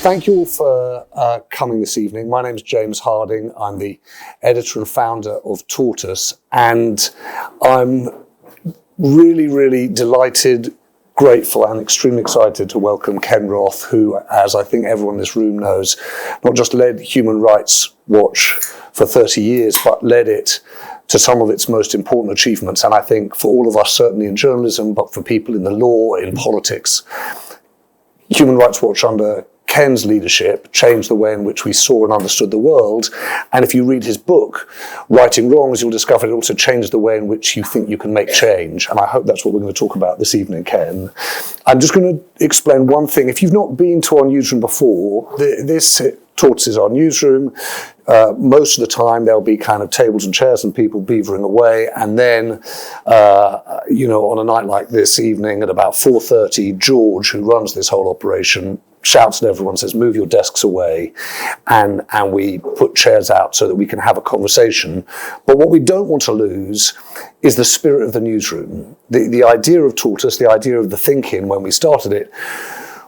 Thank you all for coming this evening. My name is James Harding. I'm the editor and founder of Tortoise, and I'm really delighted, grateful and extremely excited to welcome Ken Roth, who, as I think everyone in this room knows, not just led Human Rights Watch for 30 years, but led it to some of its most important achievements. And I think for all of us, certainly in journalism, but for people in the law, in politics, Human Rights Watch under Ken's leadership changed the way in which we saw and understood the world. And if you read his book, Righting Wrongs, you'll discover it also changed the way in which you think you can make change. And I hope that's what we're going to talk about this evening, Ken. I'm just going to explain one thing. If you've not been to our newsroom before, this Tortoise is our newsroom. Most of the time there'll be kind of tables and chairs and people beavering away. And then, on a night like this evening at about 4:30, George, who runs this whole operation, shouts at everyone, says, move your desks away, and we put chairs out so that we can have a conversation. But what we don't want to lose is the spirit of the newsroom. The idea of Tortoise, the idea of the thinking when we started it,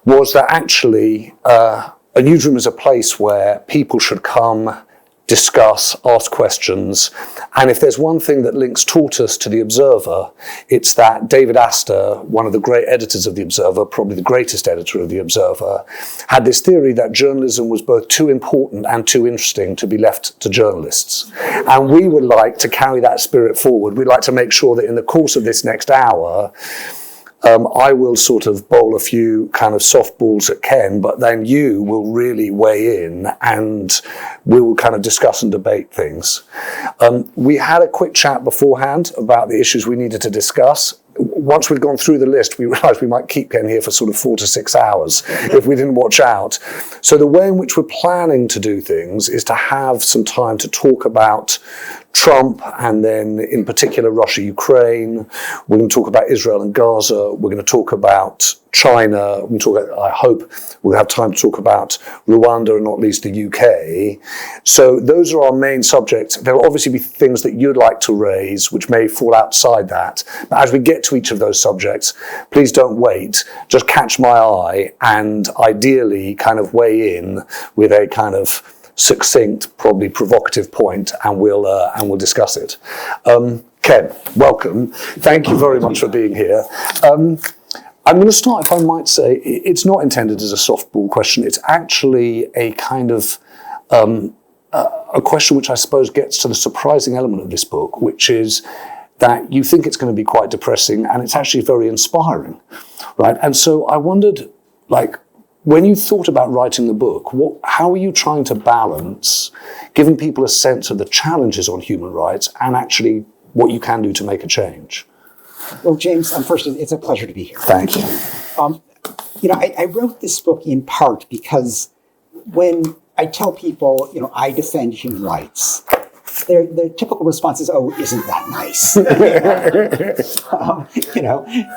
was that actually a newsroom is a place where people should come, discuss, ask questions. And if there's one thing that links Tortoise to The Observer, it's that David Astor, one of the great editors of The Observer, probably the greatest editor of The Observer, had this theory that journalism was both too important and too interesting to be left to journalists. And we would like to carry that spirit forward. We'd like to make sure that in the course of this next hour, I will sort of bowl a few kind of softballs at Ken, but then you will really weigh in and we will kind of discuss and debate things. We had a quick chat beforehand about the issues we needed to discuss. Once we'd gone through the list, we realised we might keep Ken here for sort of 4 to 6 hours if we didn't watch out. So the way in which we're planning to do things is to have some time to talk about Trump and then in particular Russia, Ukraine. We're going to talk about Israel and Gaza. We're going to talk about China. We're going to talk about, I hope we'll have time to talk about Rwanda and not least the UK. So those are our main subjects. There will obviously be things that you'd like to raise which may fall outside that. But as we get to each of those subjects, please don't wait. Just catch my eye and ideally kind of weigh in with a kind of succinct, probably provocative point, and we'll discuss it. Ken, welcome. Thank you very much for being here. I'm going to start, if I might say, it's not intended as a softball question. It's actually a kind of a question which I suppose gets to the surprising element of this book, which is that you think it's going to be quite depressing, and it's actually very inspiring, right? And so I wondered, when you thought about writing the book, how are you trying to balance giving people a sense of the challenges on human rights and actually what you can do to make a change? Well, James, first, it's a pleasure to be here. Thank you. I wrote this book in part because when I tell people, I defend human rights, their typical response is, oh, isn't that nice?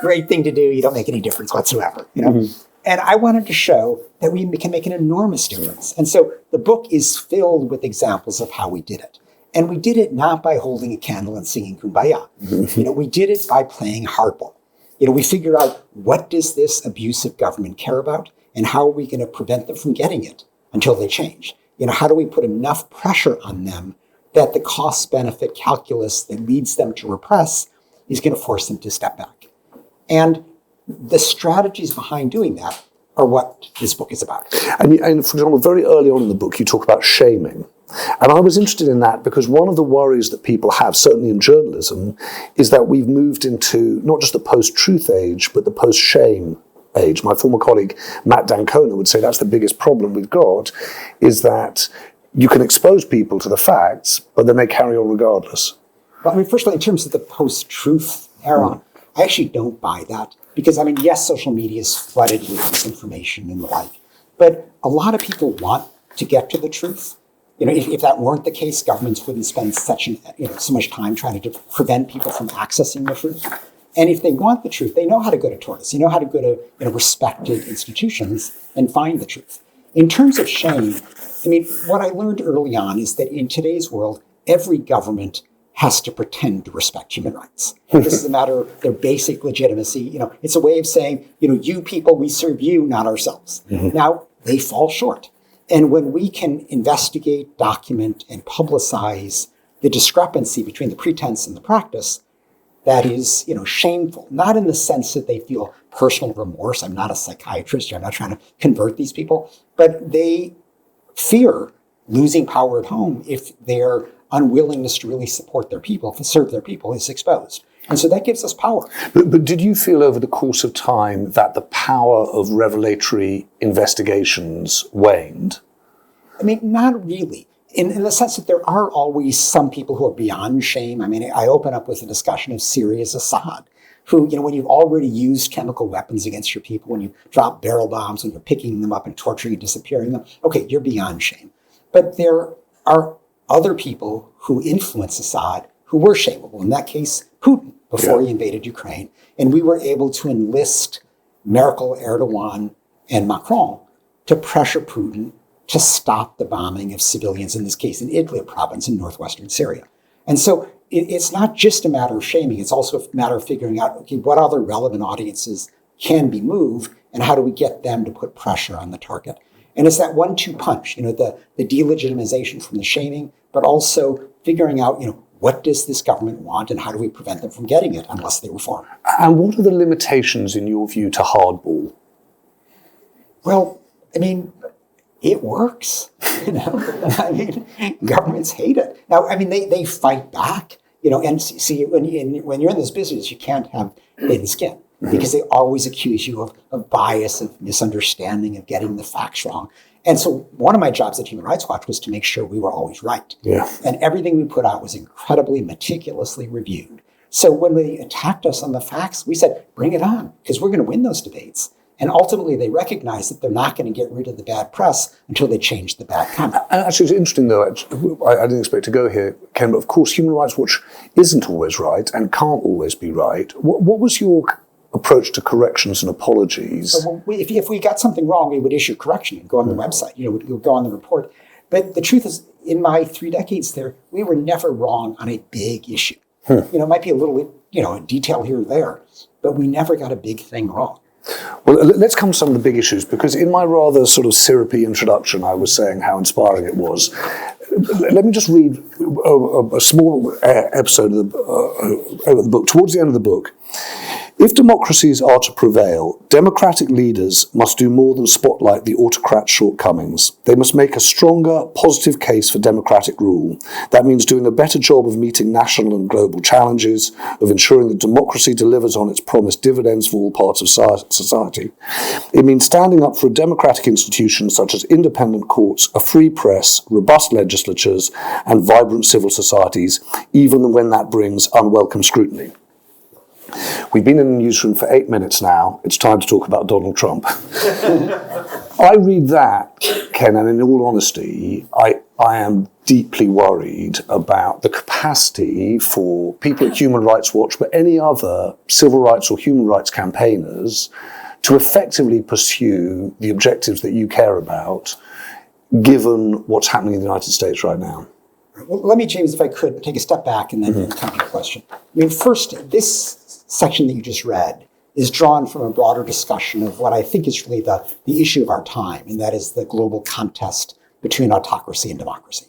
Great thing to do. You don't make any difference whatsoever. Mm-hmm. And I wanted to show that we can make an enormous difference. And so the book is filled with examples of how we did it. And we did it not by holding a candle and singing Kumbaya. Mm-hmm. We did it by playing hardball. We figured out, what does this abusive government care about? And how are we going to prevent them from getting it until they change? How do we put enough pressure on them that the cost-benefit calculus that leads them to repress is going to force them to step back? And the strategies behind doing that are what this book is about. And for example, very early on in the book, you talk about shaming. And I was interested in that because one of the worries that people have, certainly in journalism, is that we've moved into not just the post-truth age, but the post-shame age. My former colleague, Matt Dancona, would say that's the biggest problem we've got, is that you can expose people to the facts, but then they carry on regardless. Well, first of all, in terms of the post-truth era, I actually don't buy that. Because, yes, social media is flooded with misinformation and the like, but a lot of people want to get to the truth. If that weren't the case, governments wouldn't spend so much time trying to prevent people from accessing the truth. And if they want the truth, they know how to go to Tortoise. They know how to go to respected institutions and find the truth. In terms of shame, what I learned early on is that in today's world, every government has to pretend to respect human rights. This is a matter of their basic legitimacy. It's a way of saying, you people, we serve you, not ourselves. Mm-hmm. Now, they fall short. And when we can investigate, document, and publicize the discrepancy between the pretense and the practice, that is, shameful, not in the sense that they feel personal remorse. I'm not a psychiatrist. I'm not trying to convert these people, but they fear losing power at home if their unwillingness to really support their people, to serve their people, is exposed. And so that gives us power. But did you feel over the course of time that the power of revelatory investigations waned? I mean, not really. In the sense that there are always some people who are beyond shame. I mean, I open up with a discussion of Syria's Assad, who, when you've already used chemical weapons against your people, when you drop barrel bombs, when you're picking them up and torturing and disappearing them, okay, you're beyond shame. But there are other people who influence Assad who were shameable. In that case, Putin, before he invaded Ukraine. And we were able to enlist Merkel, Erdogan, and Macron to pressure Putin to stop the bombing of civilians, in this case in Idlib province in northwestern Syria. And so it's not just a matter of shaming, it's also a matter of figuring out, okay, what other relevant audiences can be moved and how do we get them to put pressure on the target? And it's that 1-2 punch, the delegitimization from the shaming, but also figuring out, what does this government want and how do we prevent them from getting it unless they reform? And what are the limitations, in your view, to hardball? Well, I mean, it works, governments hate it. Now, they fight back, and see, when you're in this business, you can't have thin skin because they always accuse you of bias, of misunderstanding, of getting the facts wrong. And so one of my jobs at Human Rights Watch was to make sure we were always right. Yeah. And everything we put out was incredibly meticulously reviewed. So when they attacked us on the facts, we said, bring it on, because we're going to win those debates. And ultimately, they recognize that they're not going to get rid of the bad press until they change the bad content. And actually, it's interesting, though, I didn't expect to go here, Ken, but of course, Human Rights Watch isn't always right and can't always be right. What was your approach to corrections and apologies? So if we got something wrong, we would issue correction and go on the website, we'd go on the report. But the truth is, in my 3 decades there, we were never wrong on a big issue. It might be a little, a detail here or there, but we never got a big thing wrong. Well, let's come to some of the big issues, because in my rather sort of syrupy introduction, I was saying how inspiring it was. Let me just read a small episode of the book. Towards the end of the book, if democracies are to prevail, democratic leaders must do more than spotlight the autocrat's shortcomings. They must make a stronger, positive case for democratic rule. That means doing a better job of meeting national and global challenges, of ensuring that democracy delivers on its promised dividends for all parts of society. It means standing up for democratic institutions such as independent courts, a free press, robust legislatures, and vibrant civil societies, even when that brings unwelcome scrutiny. We've been in the newsroom for 8 minutes now. It's time to talk about Donald Trump. I read that, Ken, and in all honesty, I am deeply worried about the capacity for people at Human Rights Watch, but any other civil rights or human rights campaigners, to effectively pursue the objectives that you care about, given what's happening in the United States right now. Well, let me, James, if I could, take a step back and then come to the question. First, this section that you just read is drawn from a broader discussion of what I think is really the issue of our time, and that is the global contest between autocracy and democracy.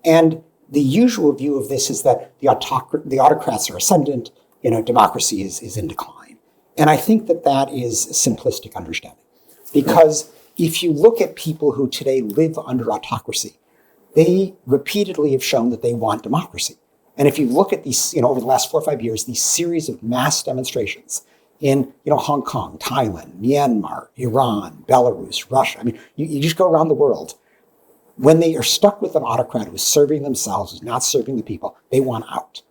And the usual view of this is that the autocrats are ascendant, democracy is in decline. And I think that is a simplistic understanding, because if you look at people who today live under autocracy, they repeatedly have shown that they want democracy. And if you look at these, over the last 4 or 5 years, these series of mass demonstrations in, Hong Kong, Thailand, Myanmar, Iran, Belarus, Russia, you just go around the world. When they are stuck with an autocrat who is serving themselves, who's not serving the people, they want out.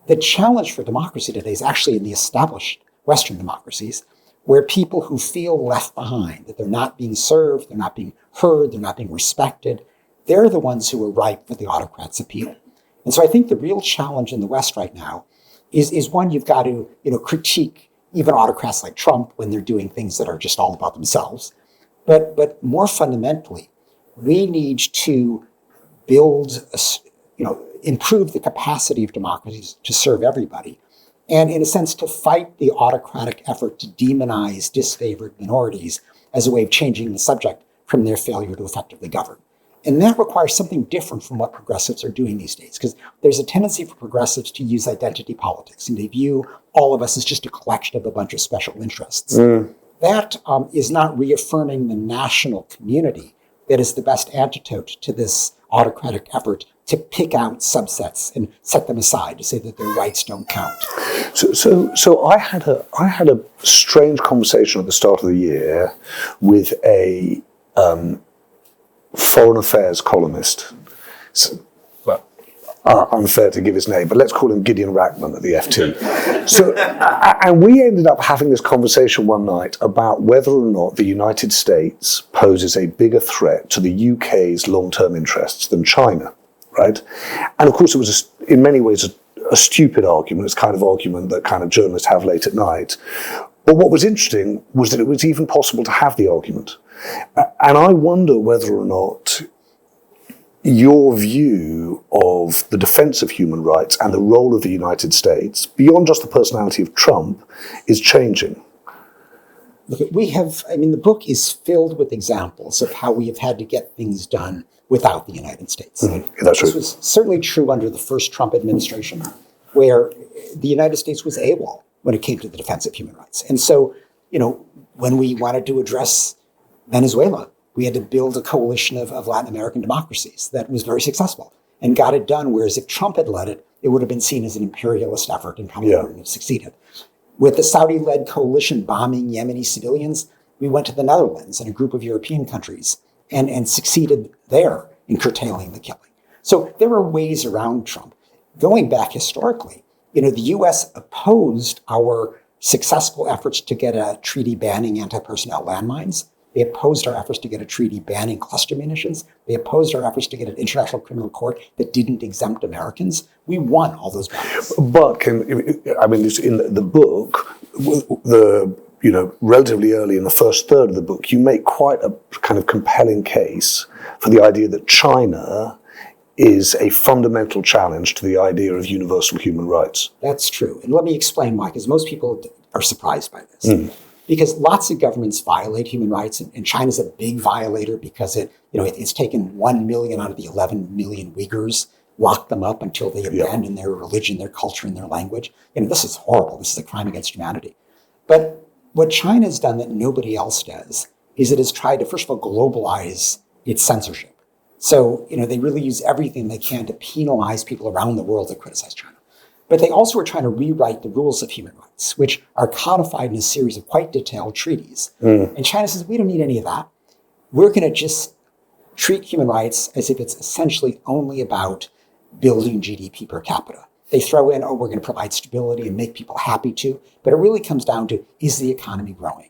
The challenge for democracy today is actually in the established Western democracies, where people who feel left behind, that they're not being served, they're not being heard, they're not being respected, they're the ones who are ripe for the autocrat's appeal. And so I think the real challenge in the West right now is one, you've got to, critique even autocrats like Trump when they're doing things that are just all about themselves. But more fundamentally, we need to build, improve the capacity of democracies to serve everybody. And in a sense, to fight the autocratic effort to demonize disfavored minorities as a way of changing the subject from their failure to effectively govern. And that requires something different from what progressives are doing these days, because there's a tendency for progressives to use identity politics and to view all of us as just a collection of a bunch of special interests. That is not reaffirming the national community that is the best antidote to this autocratic effort to pick out subsets and set them aside to say that their rights don't count. So I had a strange conversation at the start of the year with a foreign affairs columnist. Unfair to give his name, but let's call him Gideon Rachman at the FT. So, and we ended up having this conversation one night about whether or not the United States poses a bigger threat to the UK's long-term interests than China, right? And of course, it was in many ways a stupid argument. It's kind of argument that kind of journalists have late at night. But what was interesting was that it was even possible to have the argument. And I wonder whether or not your view of the defense of human rights and the role of the United States, beyond just the personality of Trump, is changing. Look, the book is filled with examples of how we have had to get things done without the United States. That's true. This was certainly true under the first Trump administration, where the United States was AWOL when it came to the defense of human rights. And so, when we wanted to address Venezuela, we had to build a coalition of Latin American democracies that was very successful and got it done, whereas if Trump had led it, it would have been seen as an imperialist effort and probably wouldn't have succeeded. With the Saudi-led coalition bombing Yemeni civilians, we went to the Netherlands and a group of European countries and succeeded there in curtailing the killing. So there were ways around Trump. Going back historically, the U.S. opposed our successful efforts to get a treaty banning anti-personnel landmines. They opposed our efforts to get a treaty banning cluster munitions. They opposed our efforts to get an international criminal court that didn't exempt Americans. We won all those battles. But in the book, relatively early in the first third of the book, you make quite a kind of compelling case for the idea that China is a fundamental challenge to the idea of universal human rights. That's true. And let me explain why, because most people are surprised by this. Because lots of governments violate human rights, and China's a big violator because it's taken 1 million out of the 11 million Uyghurs, locked them up until they abandon their religion, their culture, and their language. This is horrible. This is a crime against humanity. But what China's done that nobody else does is it has tried to, first of all, globalize its censorship. So, they really use everything they can to penalize people around the world that criticize China. But they also are trying to rewrite the rules of human rights, which are codified in a series of quite detailed treaties. And China says, we don't need any of that. We're going to just treat human rights as if it's essentially only about building GDP per capita. They throw in, we're going to provide stability and make people happy too. But it really comes down to, is the economy growing?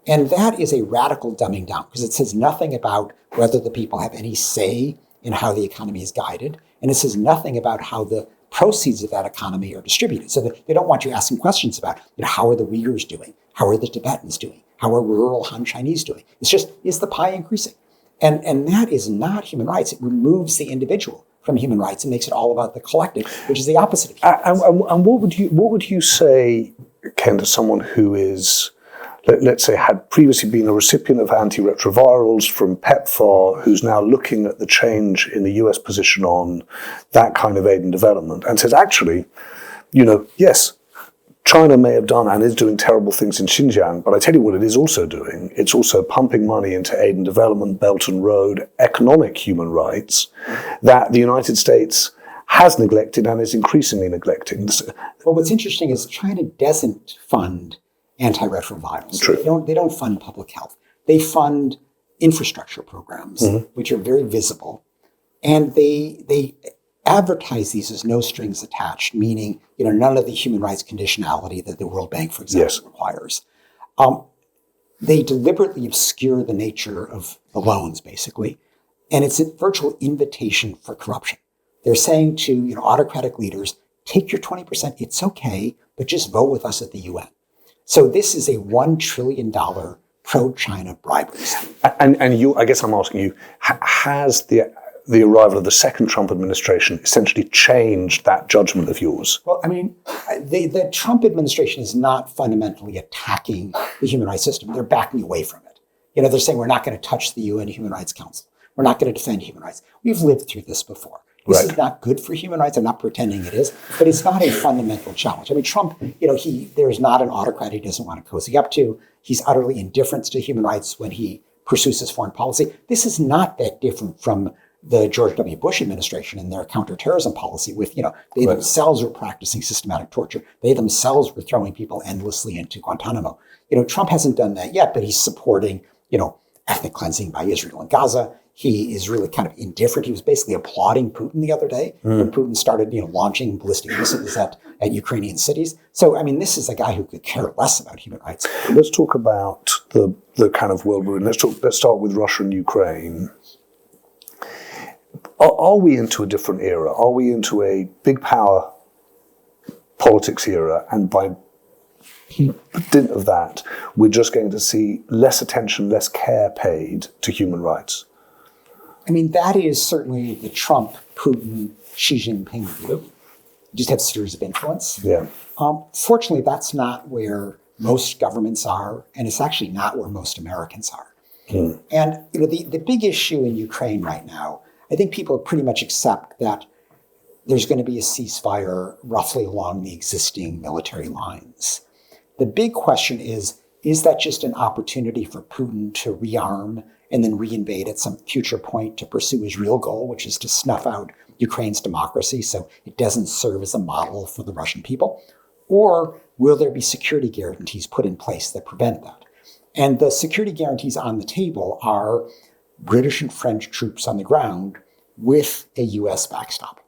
And that is a radical dumbing down, because it says nothing about whether the people have any say in how the economy is guided. And it says nothing about how the proceeds of that economy are distributed. So that they don't want you asking questions about, how are the Uyghurs doing? How are the Tibetans doing? How are rural Han Chinese doing? It's just, is the pie increasing? And that is not human rights. It removes the individual from human rights and makes it all about the collective, which is the opposite of human rights. And what would you say, Ken, to someone who is, let's say, had previously been a recipient of antiretrovirals from PEPFAR, who's now looking at the change in the US position on that kind of aid and development, and says, actually, yes, China may have done and is doing terrible things in Xinjiang, but I tell you what it is also doing. It's also pumping money into aid and development, Belt and Road, economic human rights that the United States has neglected and is increasingly neglecting. Well, what's interesting is China doesn't fund antiretrovirals. True. They don't fund public health. They fund infrastructure programs, which are very visible. And they advertise these as no strings attached, meaning none of the human rights conditionality that the World Bank, for example, requires. They deliberately obscure the nature of the loans, basically. And it's a virtual invitation for corruption. They're saying to autocratic leaders, take your 20%, it's okay, but just vote with us at the UN. So this is a $1 trillion pro-China bribery scheme. And I guess I'm asking you, has the arrival of the second Trump administration essentially changed that judgment of yours? Well, the Trump administration is not fundamentally attacking the human rights system. They're backing away from it. They're saying we're not going to touch the UN Human Rights Council. We're not going to defend human rights. We've lived through this before. This is not good for human rights. I'm not pretending it is, but it's not a fundamental challenge. I mean, Trump, there's not an autocrat he doesn't want to cozy up to. He's utterly indifferent to human rights when he pursues his foreign policy. This is not that different from the George W. Bush administration and their counterterrorism policy with, they themselves were practicing systematic torture. They themselves were throwing people endlessly into Guantanamo. Trump hasn't done that yet, but he's supporting, ethnic cleansing by Israel and Gaza. He is really kind of indifferent. He was basically applauding Putin the other day when Putin started, launching ballistic missiles at Ukrainian cities. So, I mean, this is a guy who could care less about human rights. Let's talk about the kind of world we're in. Let's start with Russia and Ukraine. Are we into a different era? Are we into a big power politics era? And by dint of that, we're just going to see less attention, less care paid to human rights? I mean, that is certainly the Trump, Putin, Xi Jinping view. You just have series of influence. Yeah. Fortunately, that's not where most governments are, and it's actually not where most Americans are. And the big issue in Ukraine right now, I think people pretty much accept that there's going to be a ceasefire roughly along the existing military lines. The big question is that just an opportunity for Putin to rearm and then reinvade at some future point to pursue his real goal, which is to snuff out Ukraine's democracy so it doesn't serve as a model for the Russian people? Or will there be security guarantees put in place that prevent that? And the security guarantees on the table are British and French troops on the ground with a U.S. backstop.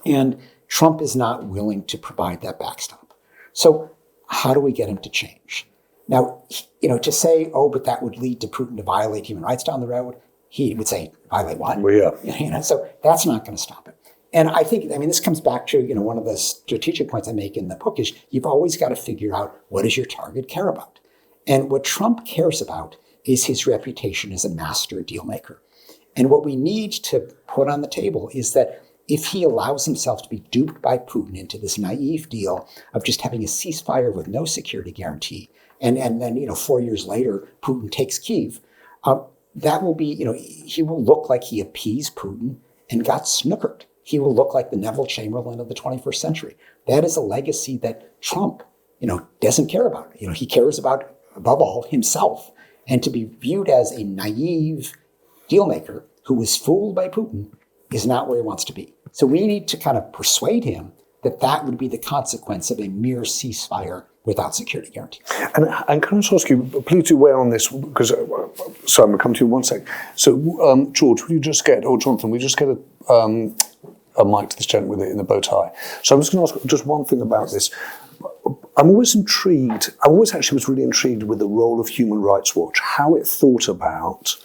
And Trump is not willing to provide that backstop. So how do we get him to change? Now, to say, but that would lead to Putin to violate human rights down the road, he would say, violate what? Well, yeah. So that's not going to stop it. And I think, this comes back to, one of the strategic points I make in the book is you've always got to figure out what does your target care about? And what Trump cares about is his reputation as a master deal maker. And what we need to put on the table is that if he allows himself to be duped by Putin into this naive deal of just having a ceasefire with no security guarantee, and then 4 years later, Putin takes Kyiv, that will be, he will look like he appeased Putin and got snookered. He will look like the Neville Chamberlain of the 21st century. That is a legacy that Trump, doesn't care about. He cares about, above all, himself. And to be viewed as a naive dealmaker who was fooled by Putin is not where he wants to be. So we need to kind of persuade him that that would be the consequence of a mere ceasefire without security guarantee. And can I just ask you, please do weigh on this, because, so I'm going to come to you in one sec. So, George, will you just get, or Jonathan, will you just get a mic to this gentleman with it in the bow tie? So I'm just going to ask just one thing about this. I'm always intrigued, I always actually was really intrigued with the role of Human Rights Watch, how it thought about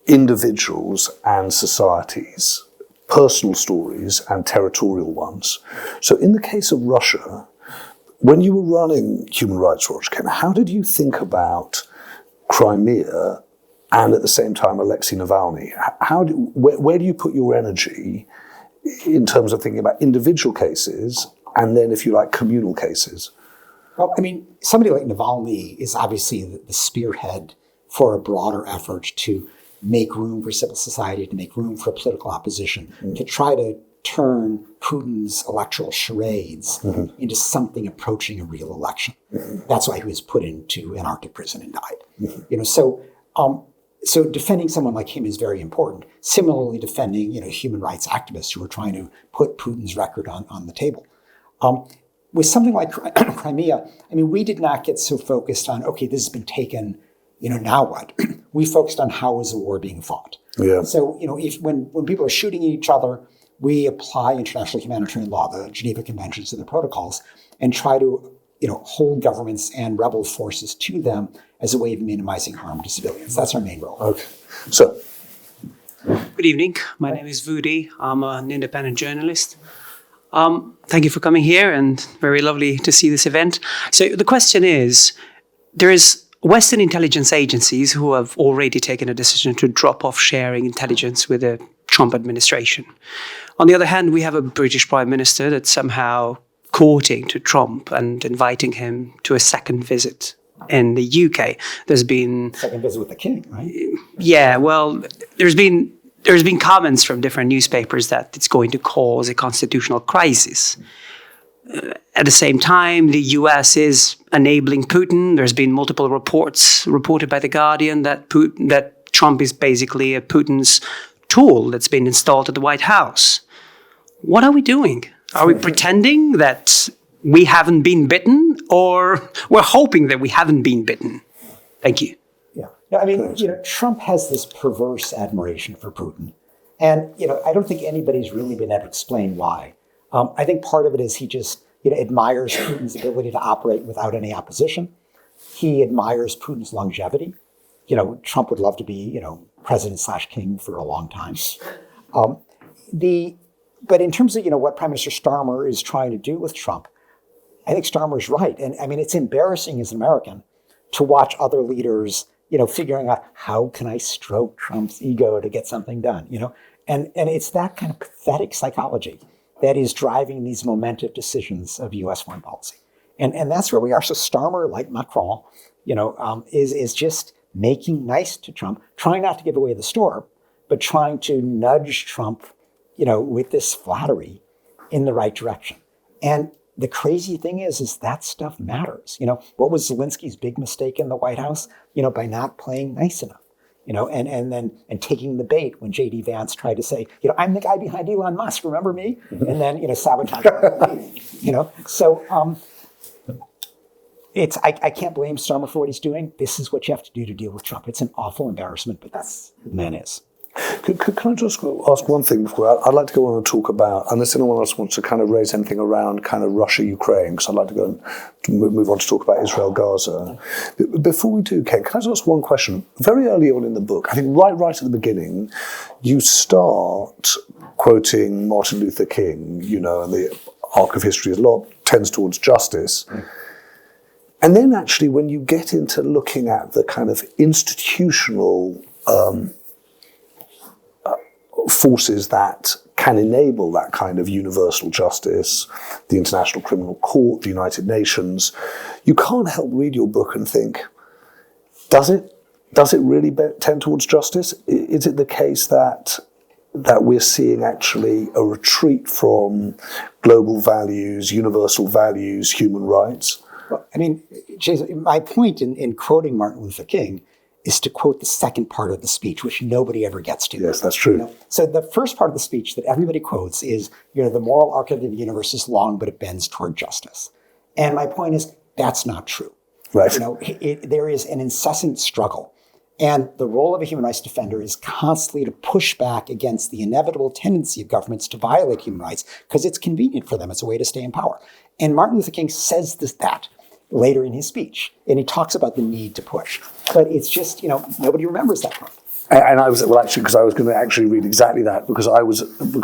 individuals and societies, personal stories and territorial ones. So in the case of Russia, when you were running Human Rights Watch, Ken, how did you think about Crimea and at the same time Alexei Navalny? Where do you put your energy in terms of thinking about individual cases and then, if you like, communal cases? Well, somebody like Navalny is obviously the spearhead for a broader effort to make room for civil society, to make room for political opposition, to try to turn Putin's electoral charades into something approaching a real election. That's why he was put into an Arctic prison and died. So defending someone like him is very important. Similarly, defending human rights activists who are trying to put Putin's record on the table. With something like Crimea, we did not get so focused on, okay, this has been taken, now what? We focused on how is the war being fought. Yeah. So, when people are shooting at each other, we apply international humanitarian law, the Geneva Conventions and the protocols, and try to, hold governments and rebel forces to them as a way of minimizing harm to civilians. That's our main role. Okay. So. Good evening. My name is Vudi. I'm an independent journalist. Thank you for coming here, and very lovely to see this event. So the question is, there is Western intelligence agencies who have already taken a decision to drop off sharing intelligence with the Trump administration. On the other hand, we have a British Prime Minister that's somehow courting to Trump and inviting him to a second visit in the UK. There's been Second visit with the king, right? yeah, well, there's been comments from different newspapers that it's going to cause a constitutional crisis. At the same time, the US is enabling Putin. There's been multiple reports reported by The Guardian that Trump is basically a Putin's tool that's been installed at the White House. What are we doing? Are we pretending that we haven't been bitten, or we're hoping that we haven't been bitten? Thank you. Yeah. No, I mean, Trump has this perverse admiration for Putin. And, I don't think anybody's really been able to explain why. I think part of it is he just, admires Putin's ability to operate without any opposition. He admires Putin's longevity. Trump would love to be, president/king for a long time. But in terms of, what Prime Minister Starmer is trying to do with Trump, I think Starmer's right. And I mean, it's embarrassing as an American to watch other leaders, figuring out how can I stroke Trump's ego to get something done, and it's that kind of pathetic psychology that is driving these momentous decisions of U.S. foreign policy. And that's where we are. So Starmer, like Macron, is just making nice to Trump, trying not to give away the store, but trying to nudge Trump, with this flattery in the right direction. And the crazy thing is that stuff matters. What was Zelensky's big mistake in the White House? By not playing nice enough, and taking the bait when J.D. Vance tried to say, I'm the guy behind Elon Musk, remember me? And then, sabotage. So I can't blame Starmer for what he's doing. This is what you have to do to deal with Trump. It's an awful embarrassment, but that's who the man is. Can I just ask one thing before? I'd like to go on and talk about, unless anyone else wants to kind of raise anything around kind of Russia-Ukraine, because I'd like to go and move on to talk about Israel-Gaza. Before we do, Ken, can I just ask one question? Very early on in the book, I think right at the beginning, you start quoting Martin Luther King, and the arc of history a lot tends towards justice. And then actually, when you get into looking at the kind of institutional forces that can enable that kind of universal justice, the International Criminal Court, the United Nations, you can't help read your book and think, does it really tend towards justice? Is it the case that we're seeing actually a retreat from global values, universal values, human rights? Well, I mean, Jason, my point in quoting Martin Luther King is to quote the second part of the speech, which nobody ever gets to. Yes, that's true. So the first part of the speech that everybody quotes is, the moral arc of the universe is long, but it bends toward justice. And my point is, that's not true. Right. There is an incessant struggle. And the role of a human rights defender is constantly to push back against the inevitable tendency of governments to violate human rights because it's convenient for them. It's a way to stay in power. And Martin Luther King says that later in his speech. And he talks about the need to push. But it's just, nobody remembers that part. And I was, because I was going to actually read exactly that, because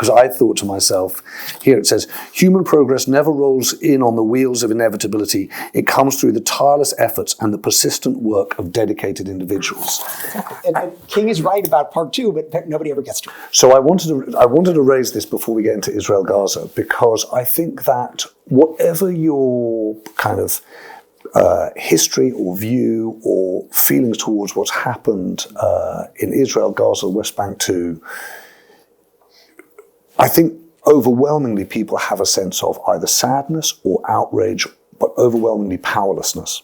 I thought to myself, here it says, human progress never rolls in on the wheels of inevitability. It comes through the tireless efforts and the persistent work of dedicated individuals. Exactly. And King is right about part two, but nobody ever gets to it. So I wanted to raise this before we get into Israel-Gaza, because I think that whatever your kind of history or view or feelings towards what's happened in Israel, Gaza, West Bank too, I think overwhelmingly people have a sense of either sadness or outrage, but overwhelmingly powerlessness.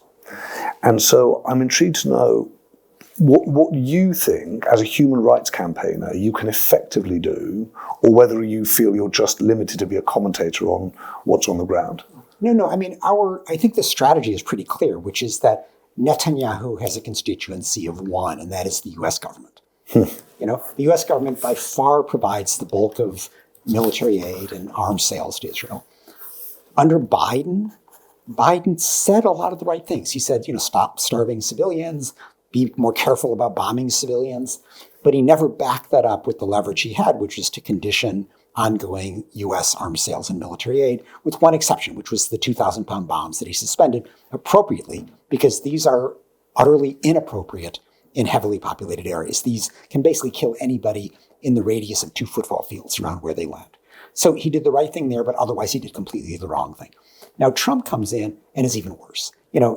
And so I'm intrigued to know what you think as a human rights campaigner you can effectively do, or whether you feel you're just limited to be a commentator on what's on the ground. No. I mean, I think the strategy is pretty clear, which is that Netanyahu has a constituency of one, and that is the U.S. government. The U.S. government by far provides the bulk of military aid and arms sales to Israel. Under Biden said a lot of the right things. He said, stop starving civilians, be more careful about bombing civilians. But he never backed that up with the leverage he had, which is to condition ongoing U.S. arms sales and military aid, with one exception, which was the 2,000-pound bombs that he suspended appropriately, because these are utterly inappropriate in heavily populated areas. These can basically kill anybody in the radius of 2 football fields around where they land. So he did the right thing there, but otherwise he did completely the wrong thing. Now Trump comes in and is even worse.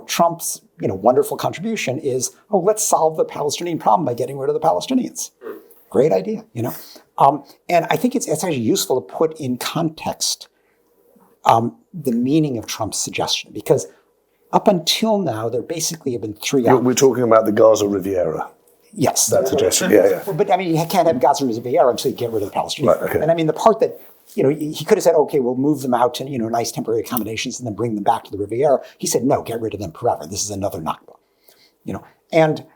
Trump's, wonderful contribution is, let's solve the Palestinian problem by getting rid of the Palestinians. Great idea, And I think it's actually useful to put in context the meaning of Trump's suggestion, because up until now, there basically have been three options. We're talking about the Gaza Riviera. Yes. That suggestion, yeah. But you can't have Gaza Riviera until you get rid of the Palestinians. Right, okay. And the part that, he could have said, okay, we'll move them out to, nice temporary accommodations and then bring them back to the Riviera. He said, no, get rid of them forever. This is another Nakba. And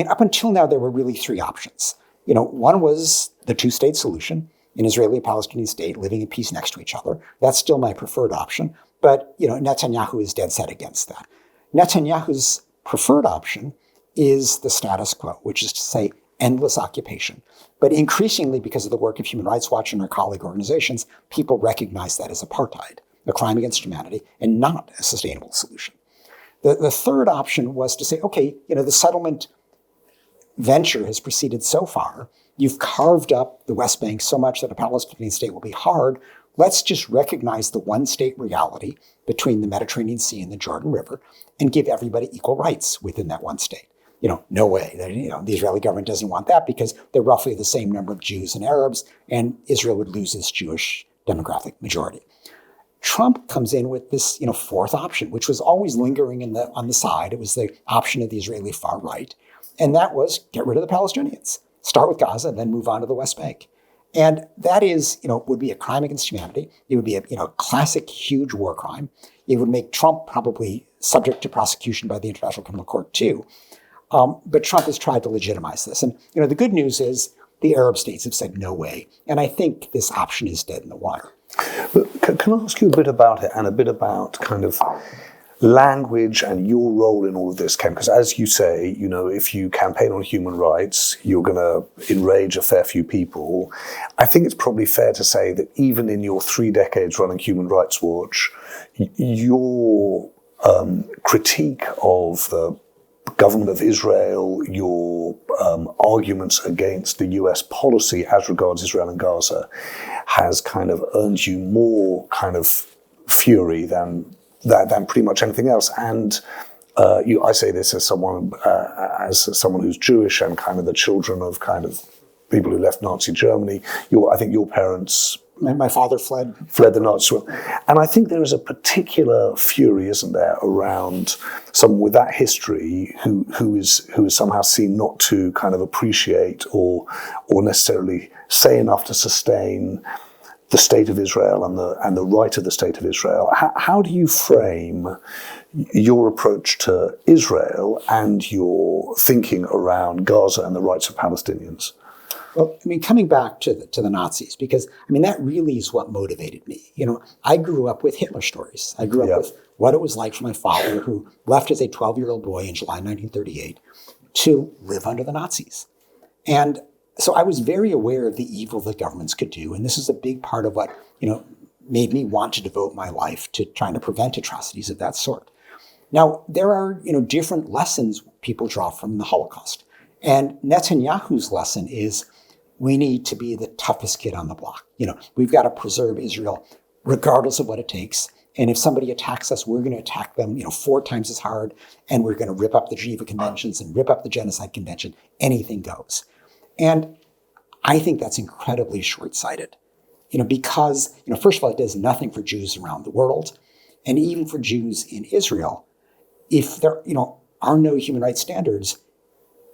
up until now, there were really three options. One was the two-state solution, an Israeli-Palestinian state living in peace next to each other. That's still my preferred option. But, Netanyahu is dead set against that. Netanyahu's preferred option is the status quo, which is to say endless occupation. But increasingly, because of the work of Human Rights Watch and our colleague organizations, people recognize that as apartheid, a crime against humanity, and not a sustainable solution. The third option was to say, okay, the settlement venture has proceeded so far. You've carved up the West Bank so much that a Palestinian state will be hard. Let's just recognize the one-state reality between the Mediterranean Sea and the Jordan River and give everybody equal rights within that one state. No way. The Israeli government doesn't want that because they're roughly the same number of Jews and Arabs, and Israel would lose its Jewish demographic majority. Trump comes in with this, fourth option, which was always lingering on the side. It was the option of the Israeli far right, and that was get rid of the Palestinians, start with Gaza, and then move on to the West Bank. And that is, would be a crime against humanity. It would be a classic, huge war crime. It would make Trump probably subject to prosecution by the International Criminal Court too. But Trump has tried to legitimize this. And, the good news is the Arab states have said no way. And I think this option is dead in the water. But can I ask you a bit about it and a bit about kind of language and your role in all of this, Ken? Because as you say, if you campaign on human rights, you're going to enrage a fair few people. I think it's probably fair to say that even in your 3 decades running Human Rights Watch, your critique of the government of Israel, your arguments against the US policy as regards Israel and Gaza has kind of earned you more kind of fury than pretty much anything else. And I say this as someone who's Jewish and kind of the children of kind of people who left Nazi Germany. I think your parents... My father fled the Nazis. And I think there is a particular fury, isn't there, around someone with that history who is somehow seen not to kind of appreciate or necessarily say enough to sustain the state of Israel and the right of the state of Israel. How do you frame your approach to Israel and your thinking around Gaza and the rights of Palestinians? Well, coming back to the Nazis, because, that really is what motivated me. I grew up with Hitler stories. I grew up with what it was like for my father, who left as a 12-year-old boy in July 1938 to live under the Nazis. And so I was very aware of the evil that governments could do. And this is a big part of what, made me want to devote my life to trying to prevent atrocities of that sort. Now, there are, different lessons people draw from the Holocaust. And Netanyahu's lesson is, we need to be the toughest kid on the block. We've got to preserve Israel regardless of what it takes. And if somebody attacks us, we're going to attack them, 4 times as hard. And we're going to rip up the Geneva Conventions and rip up the Genocide Convention. Anything goes. And I think that's incredibly short-sighted, because, first of all, it does nothing for Jews around the world. And even for Jews in Israel, if there, are no human rights standards,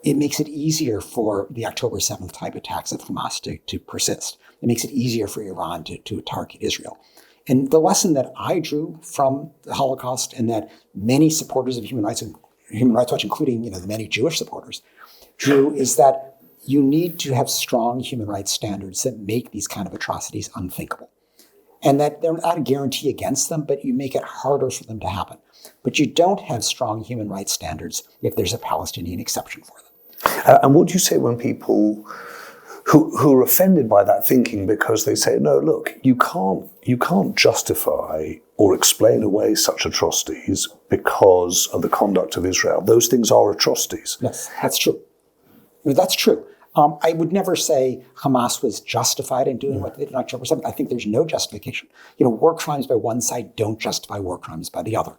it makes it easier for the October 7th type attacks of Hamas to persist. It makes it easier for Iran to target Israel. And the lesson that I drew from the Holocaust, and that many supporters of Human Rights Watch, including the many Jewish supporters, drew, is that you need to have strong human rights standards that make these kind of atrocities unthinkable. And that they're not a guarantee against them, but you make it harder for them to happen. But you don't have strong human rights standards if there's a Palestinian exception for them. And what do you say when people who are offended by that thinking, because they say, no, look, you can't justify or explain away such atrocities because of the conduct of Israel. Those things are atrocities. Yes, that's true. That's true. I would never say Hamas was justified in doing what they did on October 7th. I think there's no justification. War crimes by one side don't justify war crimes by the other.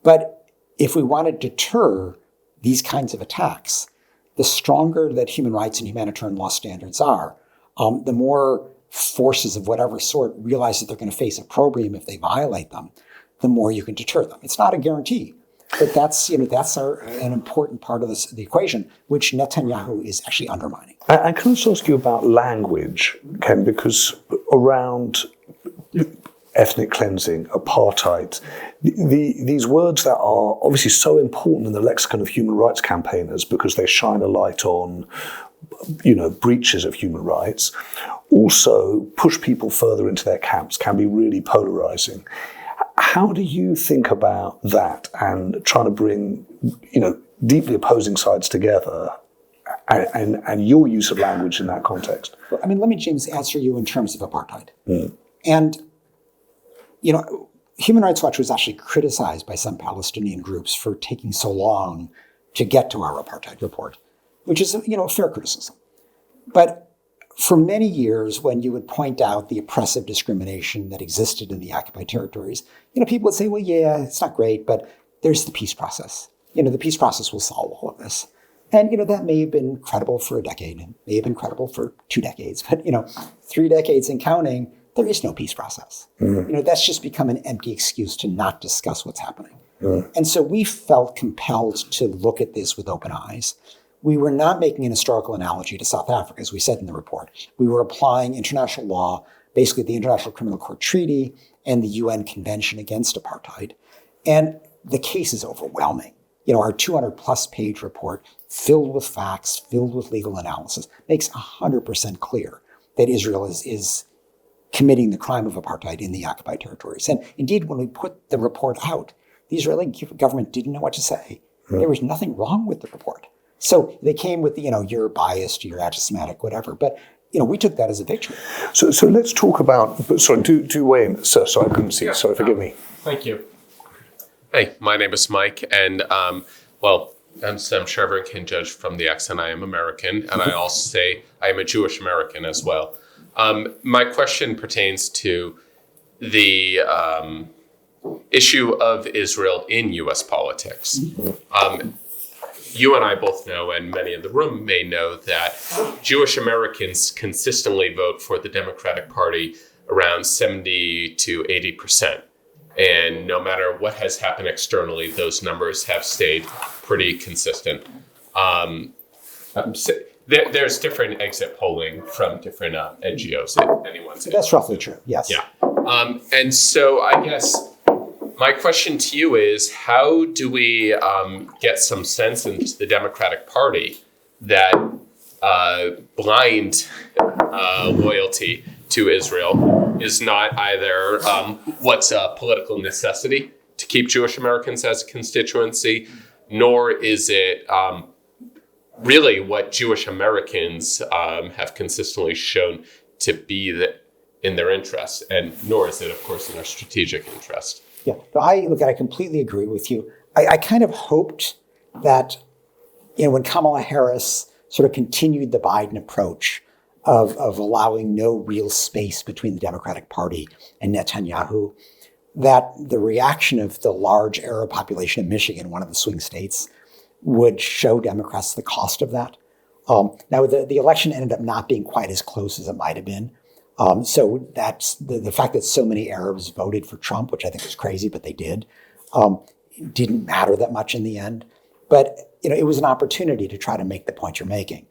But if we want to deter these kinds of attacks, the stronger that human rights and humanitarian law standards are, the more forces of whatever sort realize that they're going to face opprobrium if they violate them, the more you can deter them. It's not a guarantee, but that's an important part of the equation, which Netanyahu is actually undermining. And can I just ask you about language, Ken, because around ethnic cleansing, apartheid, these words that are obviously so important in the lexicon of human rights campaigners because they shine a light on, breaches of human rights, also push people further into their camps, can be really polarizing. How do you think about that and trying to bring, deeply opposing sides together and your use of language in that context? Well, let me, James, answer you in terms of apartheid. And, Human Rights Watch was actually criticized by some Palestinian groups for taking so long to get to our apartheid report, which is, a fair criticism. But for many years, when you would point out the oppressive discrimination that existed in the occupied territories, people would say, well, yeah, it's not great, but there's the peace process. The peace process will solve all of this. And, that may have been credible for a decade, and may have been credible for 2 decades, but, 3 decades and counting, there is no peace process. That's just become an empty excuse to not discuss what's happening. And so we felt compelled to look at this with open eyes. We were not making an historical analogy to South Africa, as we said in the report. We were applying international law, basically the International Criminal Court Treaty and the UN Convention Against Apartheid. And the case is overwhelming. Our 200-plus page report, filled with facts, filled with legal analysis, makes 100% clear that Israel is committing the crime of apartheid in the occupied territories. And indeed, when we put the report out, the Israeli government didn't know what to say. There was nothing wrong with the report. So they came with, you're biased, you're anti-Semitic, whatever. But, we took that as a victory. So let's talk about, sorry, do weigh in, sir. Sorry, I couldn't see. Sorry, forgive me. Thank you. Hey, my name is Mike. And, as I'm sure everyone can judge from the accent, I am American. And I also say I am a Jewish American as well. My question pertains to the issue of Israel in U.S. politics. You and I both know, and many in the room may know, that Jewish Americans consistently vote for the Democratic Party around 70 to 80%. And no matter what has happened externally, those numbers have stayed pretty consistent. There's different exit polling from different NGOs. If anyone's That's roughly true, yes. Yeah. And so I guess my question to you is, how do we get some sense into the Democratic Party that blind loyalty to Israel is not either what's a political necessity to keep Jewish Americans as a constituency, nor is it really what Jewish Americans have consistently shown to be in their interests, and nor is it, of course, in our strategic interest. Yeah, I completely agree with you. I kind of hoped that, when Kamala Harris sort of continued the Biden approach of allowing no real space between the Democratic Party and Netanyahu, that the reaction of the large Arab population of Michigan, one of the swing states, would show Democrats the cost of that. Now, the election ended up not being quite as close as it might have been. So that's the fact that so many Arabs voted for Trump, which I think was crazy, but they did, didn't matter that much in the end. But, it was an opportunity to try to make the point you're making.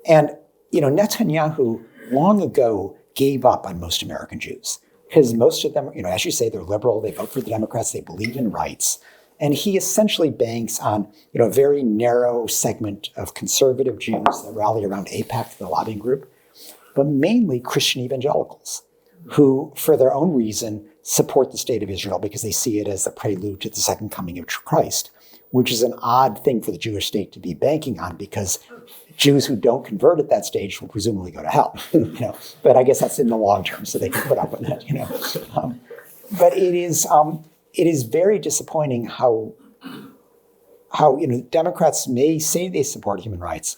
And, Netanyahu long ago gave up on most American Jews because most of them, as you say, they're liberal. They vote for the Democrats. They believe in rights. And he essentially banks on, a very narrow segment of conservative Jews that rally around AIPAC, the lobbying group, but mainly Christian evangelicals who, for their own reason, support the state of Israel because they see it as the prelude to the second coming of Christ, which is an odd thing for the Jewish state to be banking on because Jews who don't convert at that stage will presumably go to hell. But I guess that's in the long term, so they can put up with it. But it is very disappointing how Democrats may say they support human rights,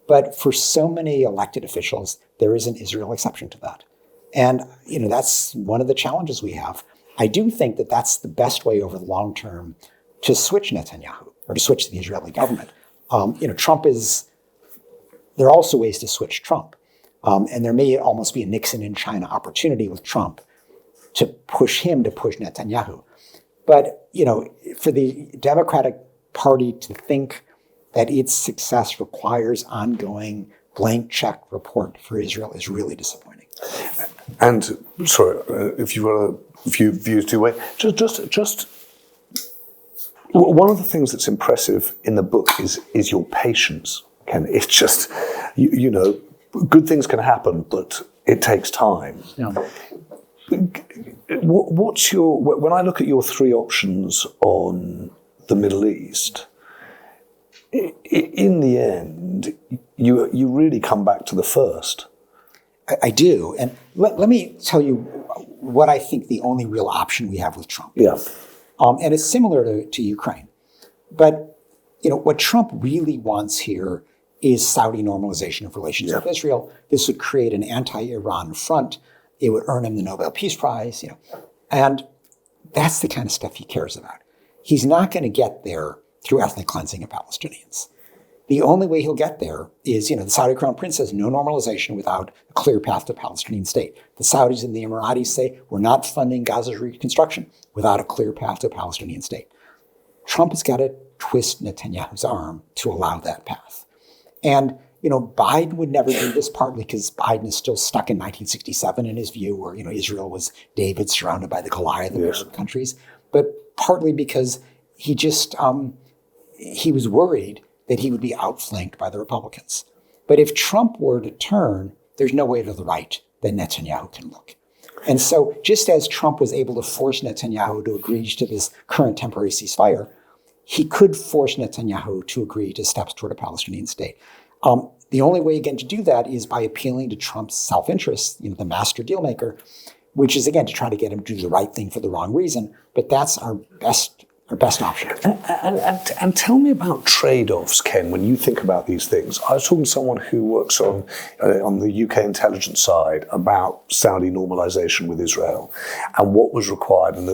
but for so many elected officials, there is an Israel exception to that. And, that's one of the challenges we have. I do think that that's the best way over the long term to switch Netanyahu or to switch the Israeli government. There are also ways to switch Trump. And there may almost be a Nixon in China opportunity with Trump to push him to push Netanyahu. But, for the Democratic Party to think that its success requires ongoing blank check report for Israel is really disappointing. And sorry, if you've got a few views to weigh, just one of the things that's impressive in the book is your patience, Ken. It's just, good things can happen, but it takes time. Yeah. What's when I look at your three options on the Middle East, in the end, you really come back to the first. I do. And let me tell you what I think the only real option we have with Trump. Yeah. And it's similar to Ukraine. But, what Trump really wants here is Saudi normalization of relations with Israel. This would create an anti-Iran front. It would earn him the Nobel Peace Prize, And that's the kind of stuff he cares about. He's not going to get there through ethnic cleansing of Palestinians. The only way he'll get there is, the Saudi Crown Prince says no normalization without a clear path to a Palestinian state. The Saudis and the Emiratis say we're not funding Gaza's reconstruction without a clear path to a Palestinian state. Trump has got to twist Netanyahu's arm to allow that path. And, Biden would never do this, partly because Biden is still stuck in 1967 in his view, where, Israel was David surrounded by the Goliath of Arab countries, but partly because he just, he was worried that he would be outflanked by the Republicans. But if Trump were to turn, there's no way to the right that Netanyahu can look. And so just as Trump was able to force Netanyahu to agree to this current temporary ceasefire, he could force Netanyahu to agree to steps toward a Palestinian state. The only way, again, to do that is by appealing to Trump's self-interest, the master dealmaker, which is, again, to try to get him to do the right thing for the wrong reason. But that's our best option. And tell me about trade-offs, Ken, when you think about these things. I was talking to someone who works on the UK intelligence side about Saudi normalization with Israel and what was required. And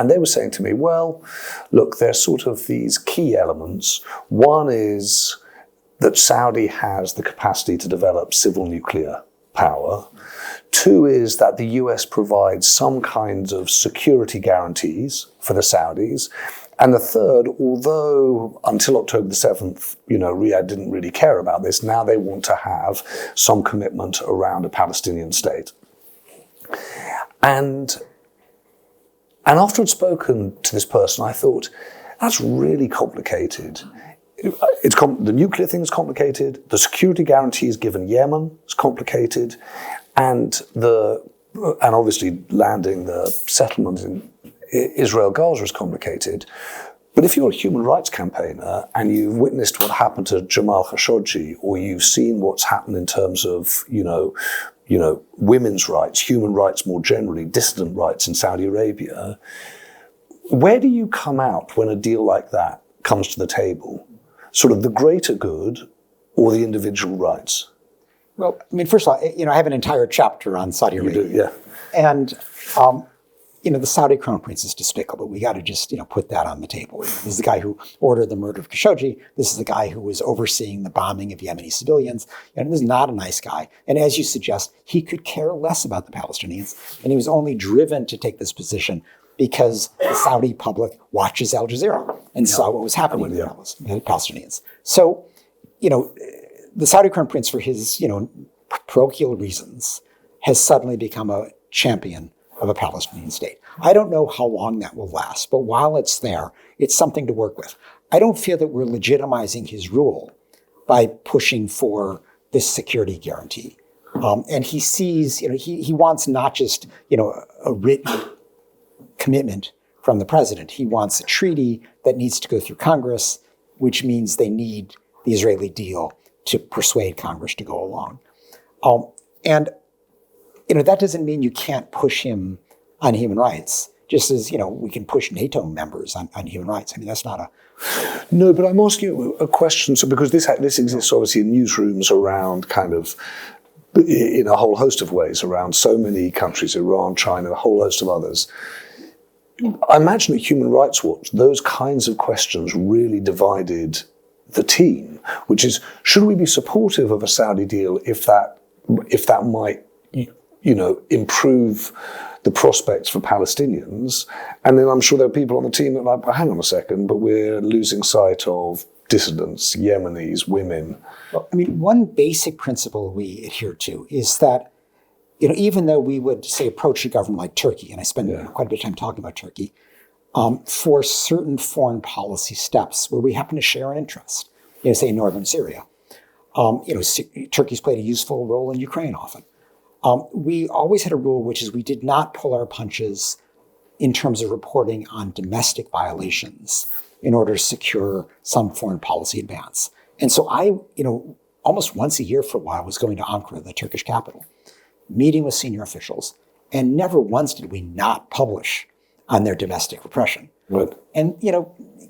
they were saying to me, well, look, there's sort of these key elements. One is that Saudi has the capacity to develop civil nuclear power. Two is that the US provides some kinds of security guarantees for the Saudis. And the third, although until October the 7th, Riyadh didn't really care about this, now they want to have some commitment around a Palestinian state. And after I'd spoken to this person, I thought, that's really complicated. The nuclear thing is complicated. The security guarantees given Yemen is complicated. And obviously landing the settlement in Israel-Gaza is complicated. But if you're a human rights campaigner and you've witnessed what happened to Jamal Khashoggi, or you've seen what's happened in terms of, women's rights, human rights more generally, dissident rights in Saudi Arabia, where do you come out when a deal like that comes to the table? Sort of the greater good or the individual rights? Well, first of all, I have an entire chapter on Saudi Arabia. You do, yeah. And, the Saudi Crown Prince is despicable. We got to just, put that on the table. This is the guy who ordered the murder of Khashoggi. This is the guy who was overseeing the bombing of Yemeni civilians. And this is not a nice guy. And as you suggest, he could care less about the Palestinians. And he was only driven to take this position because the Saudi public watches Al Jazeera and saw what was happening with the Palestinians. So, the Saudi Crown Prince, for his, parochial reasons, has suddenly become a champion of a Palestinian state. I don't know how long that will last, but while it's there, it's something to work with. I don't feel that we're legitimizing his rule by pushing for this security guarantee. And he sees, he wants not just, a written commitment from the president. He wants a treaty that needs to go through Congress, which means they need the Israeli deal to persuade Congress to go along. And that doesn't mean you can't push him on human rights, just as, we can push NATO members on human rights. That's not a... No, but I'm asking you a question, so because this exists obviously in newsrooms around kind of, in a whole host of ways, around so many countries, Iran, China, a whole host of others. I imagine at Human Rights Watch, those kinds of questions really divided the team, which is, should we be supportive of a Saudi deal if that might, improve the prospects for Palestinians? And then I'm sure there are people on the team that are like, hang on a second, but we're losing sight of dissidents, Yemenis, women. Well, I mean, one basic principle we adhere to is that, even though we would say approach a government like Turkey, and I spend quite a bit of time talking about Turkey, for certain foreign policy steps where we happen to share an interest, say in northern Syria. Turkey's played a useful role in Ukraine often. We always had a rule, which is we did not pull our punches in terms of reporting on domestic violations in order to secure some foreign policy advance. And so I, almost once a year for a while was going to Ankara, the Turkish capital, meeting with senior officials, and never once did we not publish on their domestic repression. Right. And,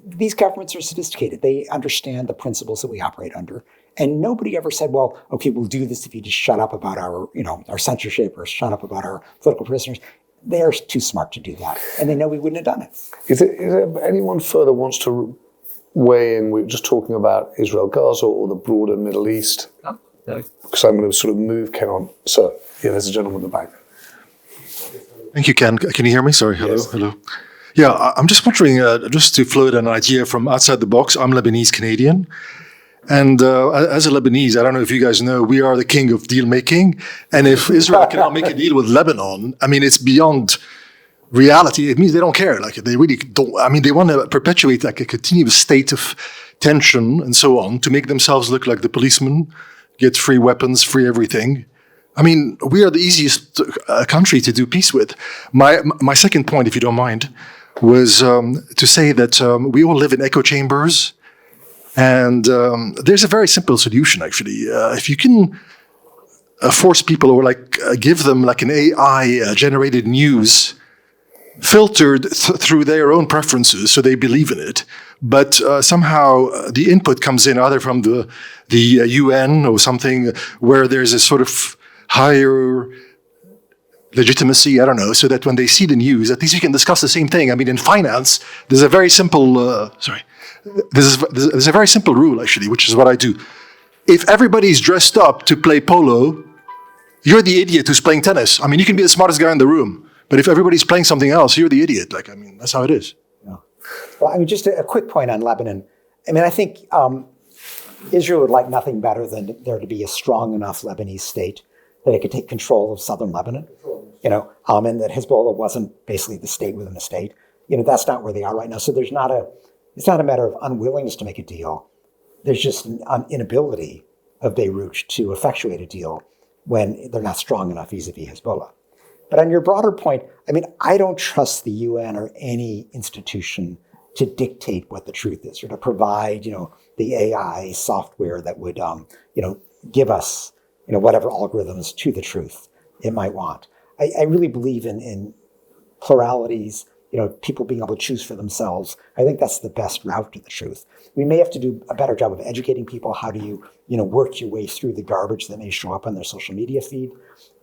these governments are sophisticated. They understand the principles that we operate under. And nobody ever said, well, okay, we'll do this if you just shut up about our censorship or shut up about our political prisoners. They're too smart to do that. And they know we wouldn't have done it. Is there anyone further wants to weigh in? We were just talking about Israel, Gaza, or the broader Middle East. No. Because I'm going to sort of move Ken on. So, there's a gentleman in the back. Thank you, Ken. Can you hear me? Sorry. Hello. Yes. Hello. Yeah, I'm just wondering, just to float an idea from outside the box. I'm Lebanese Canadian. And as a Lebanese, I don't know if you guys know, we are the king of deal making. And if Israel cannot make a deal with Lebanon, I mean, it's beyond reality. It means they don't care. Like, they really don't. I mean, they want to perpetuate like a continuous state of tension and so on to make themselves look like the policemen, get free weapons, free everything. I mean, we are the easiest country to do peace with. My second point, if you don't mind, was to say that we all live in echo chambers. And there's a very simple solution, actually. If you can force people or give them like an AI-generated news filtered through their own preferences so they believe in it, but somehow the input comes in either from the UN or something where there's a sort of higher legitimacy, I don't know, so that when they see the news, at least we can discuss the same thing. I mean, in finance, there's a very simple, there's a very simple rule, actually, which is what I do. If everybody's dressed up to play polo, you're the idiot who's playing tennis. I mean, you can be the smartest guy in the room, but if everybody's playing something else, you're the idiot. That's how it is. Yeah. Well, just a quick point on Lebanon. I think Israel would like nothing better than there to be a strong enough Lebanese state that it could take control of southern Lebanon, and that Hezbollah wasn't basically the state within the state. That's not where they are right now. So it's not a matter of unwillingness to make a deal. There's just an inability of Beirut to effectuate a deal when they're not strong enough vis-a-vis Hezbollah. But on your broader point, I don't trust the UN or any institution to dictate what the truth is or to provide, the AI software that would, give us, whatever algorithms to the truth it might want. I really believe in pluralities, people being able to choose for themselves. I think that's the best route to the truth. We may have to do a better job of educating people. How do you, work your way through the garbage that may show up on their social media feed?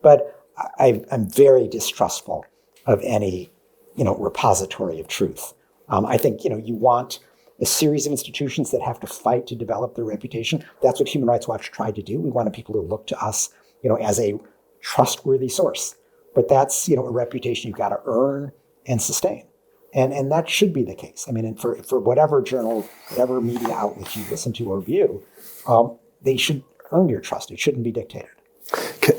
But I'm very distrustful of any, repository of truth. I think, you want a series of institutions that have to fight to develop their reputation. That's what Human Rights Watch tried to do. We wanted people to look to us, as a trustworthy source. But that's, a reputation you've got to earn and sustain. And that should be the case. And for whatever journal, whatever media outlet you listen to or view, they should earn your trust. It shouldn't be dictated.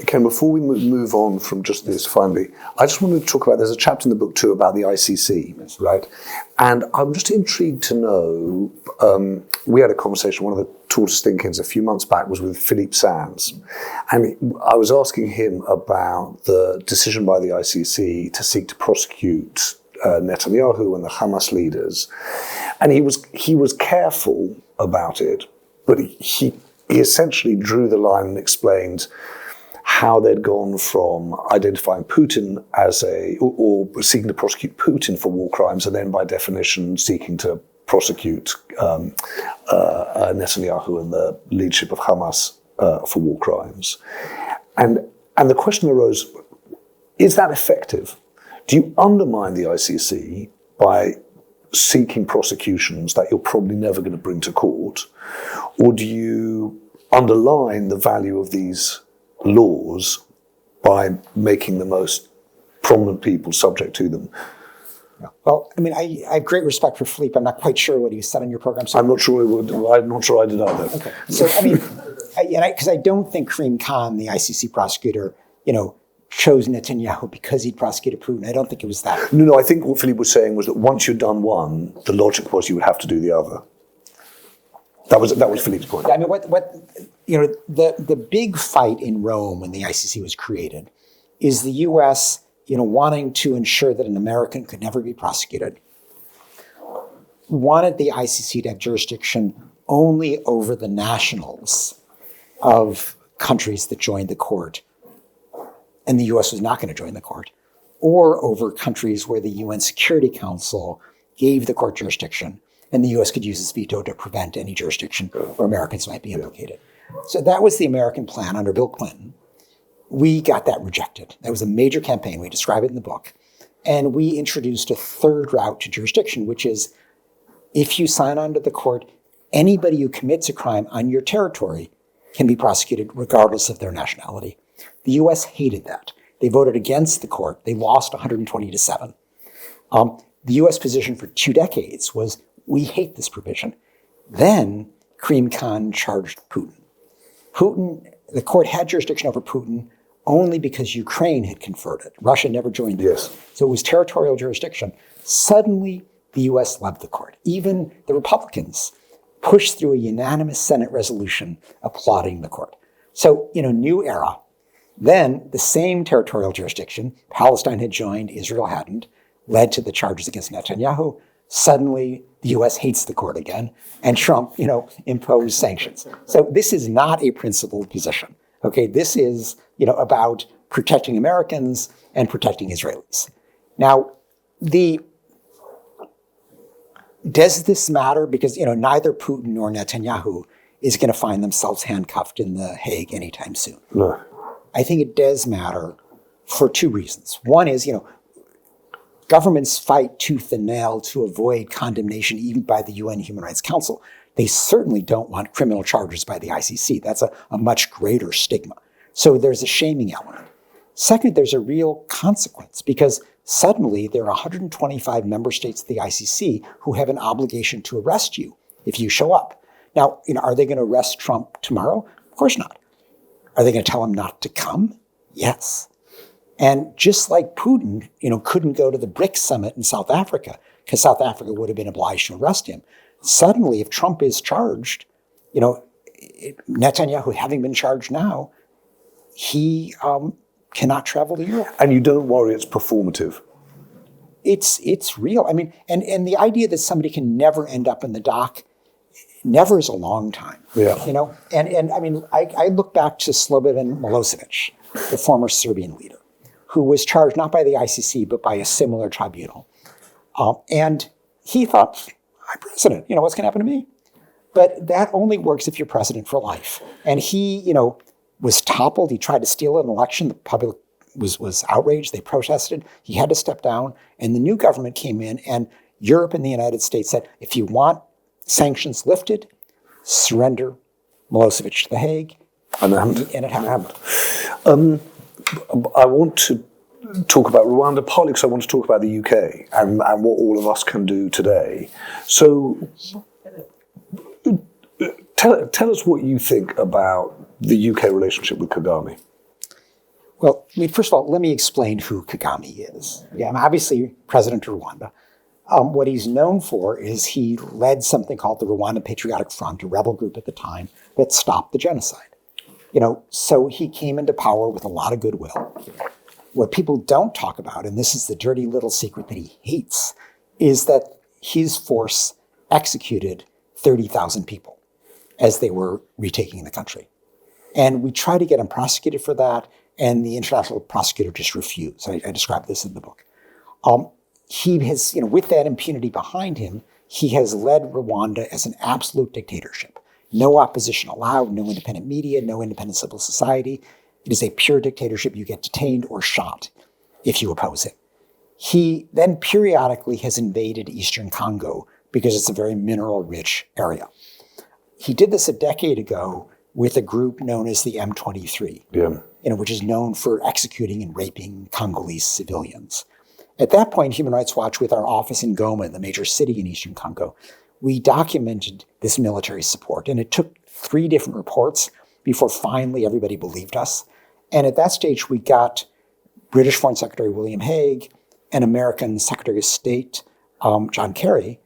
Ken, before we move on from just this finally, I just wanted to talk about, there's a chapter in the book too about the ICC, right? And I'm just intrigued to know, we had a conversation, one of the Tortoise thinkings a few months back was with Philippe Sands. And I was asking him about the decision by the ICC to seek to prosecute Netanyahu and the Hamas leaders. And he was careful about it, but he essentially drew the line and explained how they'd gone from identifying Putin as or seeking to prosecute Putin for war crimes, and then by definition seeking to prosecute Netanyahu and the leadership of Hamas for war crimes. And the question arose, is that effective? Do you undermine the ICC by seeking prosecutions that you're probably never going to bring to court? Or do you underline the value of these laws by making the most prominent people subject to them? Well, I mean, I have great respect for Philippe. I'm not quite sure what he said on your program. So I'm not sure I did either. Okay. So, I mean, because I don't think Karim Khan, the ICC prosecutor, chose Netanyahu because he'd prosecuted Putin. I don't think it was that. No, I think what Philippe was saying was that once you'd done one, the logic was you would have to do the other. That was Philippe's point. I mean, the big fight in Rome when the ICC was created is the U.S., wanting to ensure that an American could never be prosecuted, wanted the ICC to have jurisdiction only over the nationals of countries that joined the court, and the U.S. was not going to join the court, or over countries where the UN Security Council gave the court jurisdiction, and the U.S. could use its veto to prevent any jurisdiction where Americans might be implicated. So that was the American plan under Bill Clinton. We got that rejected. That was a major campaign. We describe it in the book. And we introduced a third route to jurisdiction, which is if you sign on to the court, anybody who commits a crime on your territory can be prosecuted regardless of their nationality. The U.S. hated that. They voted against the court. They lost 120-7. The U.S. position for 2 decades was, we hate this provision. Then Karim Khan charged Putin. The court had jurisdiction over Putin only because Ukraine had conferred it. Russia never joined it. Yes. So it was territorial jurisdiction. Suddenly, the U.S. loved the court. Even the Republicans pushed through a unanimous Senate resolution applauding the court. So, new era. Then the same territorial jurisdiction, Palestine had joined, Israel hadn't, led to the charges against Netanyahu. Suddenly, the U.S. hates the court again, and Trump, imposed sanctions. So this is not a principled position. Okay, this is, about protecting Americans and protecting Israelis. Now, does this matter? Because, neither Putin nor Netanyahu is going to find themselves handcuffed in The Hague anytime soon. No. I think it does matter for 2 reasons. One is, governments fight tooth and nail to avoid condemnation even by the UN Human Rights Council. They certainly don't want criminal charges by the ICC. That's a much greater stigma. So there's a shaming element. Second, there's a real consequence because suddenly there are 125 member states of the ICC who have an obligation to arrest you if you show up. Now, are they going to arrest Trump tomorrow? Of course not. Are they going to tell him not to come? Yes. And just like Putin, couldn't go to the BRICS summit in South Africa because South Africa would have been obliged to arrest him. Suddenly, if Trump is charged, Netanyahu having been charged now, he cannot travel to Europe. And you don't worry it's performative. It's real. I mean, and the idea that somebody can never end up in the dock, never is a long time. Yeah. And I mean, I look back to Slobodan Milosevic, the former Serbian leader, who was charged not by the ICC, but by a similar tribunal. And he thought, I'm president, what's going to happen to me? But that only works if you're president for life. And he, was toppled. He tried to steal an election. The public was outraged. They protested. He had to step down. And the new government came in, and Europe and the United States said, if you want sanctions lifted, surrender Milosevic to The Hague. And it happened. I want to talk about Rwanda partly because I want to talk about the UK and what all of us can do today. So tell us what you think about the UK relationship with Kagame. Well, first of all, let me explain who Kagame is. Yeah, I'm obviously president of Rwanda. What he's known for is he led something called the Rwandan Patriotic Front, a rebel group at the time, that stopped the genocide. So he came into power with a lot of goodwill. What people don't talk about, and this is the dirty little secret that he hates, is that his force executed 30,000 people as they were retaking the country. And we tried to get him prosecuted for that, and the international prosecutor just refused. I describe this in the book. He has, with that impunity behind him, he has led Rwanda as an absolute dictatorship. No opposition allowed, no independent media, no independent civil society. It is a pure dictatorship. You get detained or shot if you oppose him. He then periodically has invaded Eastern Congo because it's a very mineral-rich area. He did this a decade ago with a group known as the M23, which is known for executing and raping Congolese civilians. At that point, Human Rights Watch, with our office in Goma, the major city in Eastern Congo, we documented this military support. And it took 3 different reports before finally everybody believed us. And at that stage, we got British Foreign Secretary William Hague and American Secretary of State John Kerry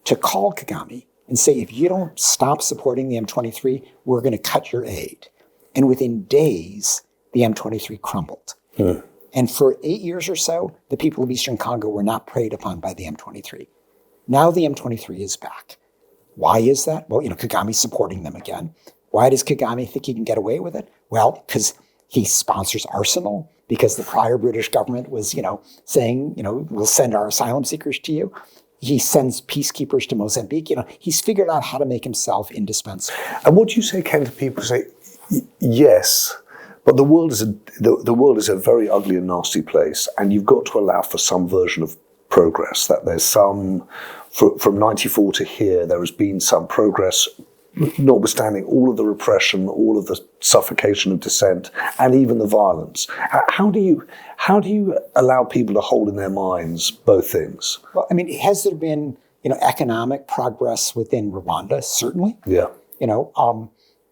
to call Kagame and say, if you don't stop supporting the M23, we're going to cut your aid. And within days, the M23 crumbled. And for 8 years or so, the people of Eastern Congo were not preyed upon by the M23. Now the M23 is back. Why is that? Well, Kagame's supporting them again. Why does Kagame think he can get away with it? Well, because he sponsors arsenal, because the prior British government was, saying, we'll send our asylum seekers to you. He sends peacekeepers to Mozambique. He's figured out how to make himself indispensable. And what do you say, Ken, to people who say, yes, but the world is a very ugly and nasty place, and you've got to allow for some version of progress, that there's some, from 94 to here, there has been some progress, notwithstanding all of the repression, all of the suffocation of dissent, and even the violence. How do you allow people to hold in their minds both things? Well, has there been, economic progress within Rwanda? Certainly. Yeah.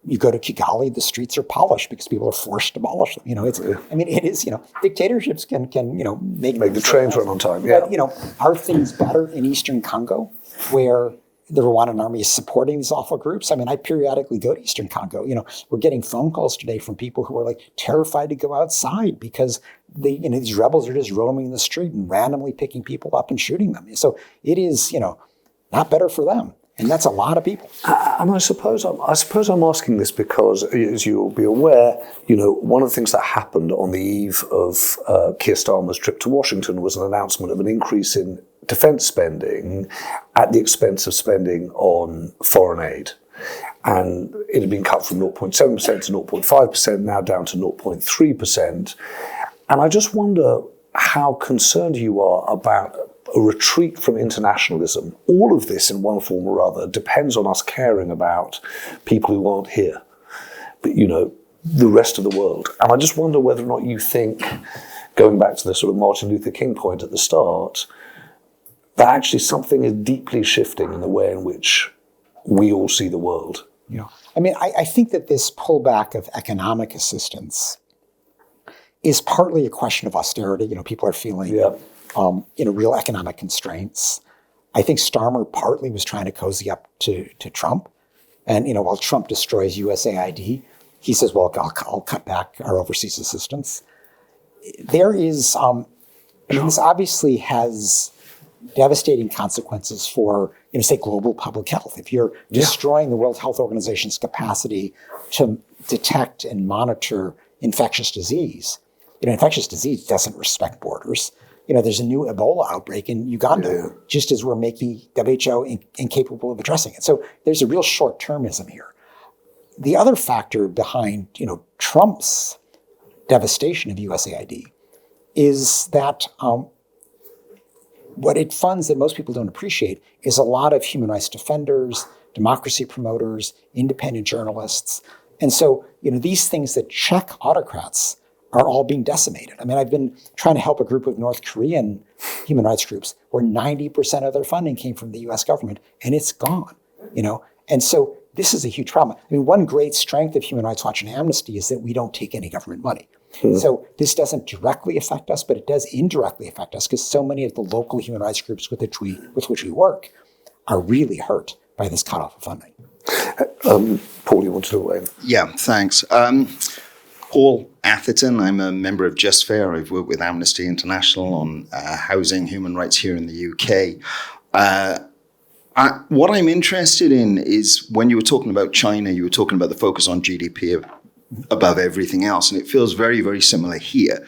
You go to Kigali, the streets are polished because people are forced to abolish them. It is, dictatorships can make the trains run on time. Yeah. But, are things better in Eastern Congo where the Rwandan army is supporting these awful groups? I periodically go to Eastern Congo. We're getting phone calls today from people who are terrified to go outside because these rebels are just roaming the street and randomly picking people up and shooting them. So it is, not better for them. And that's a lot of people. And I suppose I'm asking this because, as you'll be aware, one of the things that happened on the eve of Keir Starmer's trip to Washington was an announcement of an increase in defence spending at the expense of spending on foreign aid. And it had been cut from 0.7% to 0.5%, now down to 0.3%. And I just wonder how concerned you are about a retreat from internationalism. All of this, in one form or other, depends on us caring about people who aren't here, but the rest of the world. And I just wonder whether or not you think, going back to the sort of Martin Luther King point at the start, that actually something is deeply shifting in the way in which we all see the world. Yeah. I think that this pullback of economic assistance is partly a question of austerity. People are feeling real economic constraints. I think Starmer partly was trying to cozy up to Trump. And, while Trump destroys USAID, he says, well, I'll cut back our overseas assistance. There is, this obviously has devastating consequences for, say, global public health. If you're destroying the World Health Organization's capacity to detect and monitor infectious disease, infectious disease doesn't respect borders. There's a new Ebola outbreak in Uganda, just as we're making WHO incapable of addressing it. So there's a real short-termism here. The other factor behind, Trump's devastation of USAID is that what it funds that most people don't appreciate is a lot of human rights defenders, democracy promoters, independent journalists. And so, these things that check autocrats are all being decimated. I've been trying to help a group of North Korean human rights groups where 90% of their funding came from the US government, and it's gone, And so this is a huge problem. One great strength of Human Rights Watch and Amnesty is that we don't take any government money. So this doesn't directly affect us, but it does indirectly affect us because so many of the local human rights groups with which we work are really hurt by this cutoff of funding. Paul, you wanted to weigh in? Yeah, thanks. Paul Atherton, I'm a member of Just Fair. I've worked with Amnesty International on housing human rights here in the UK. What I'm interested in is when you were talking about China, you were talking about the focus on GDP above everything else. And it feels very, very similar here,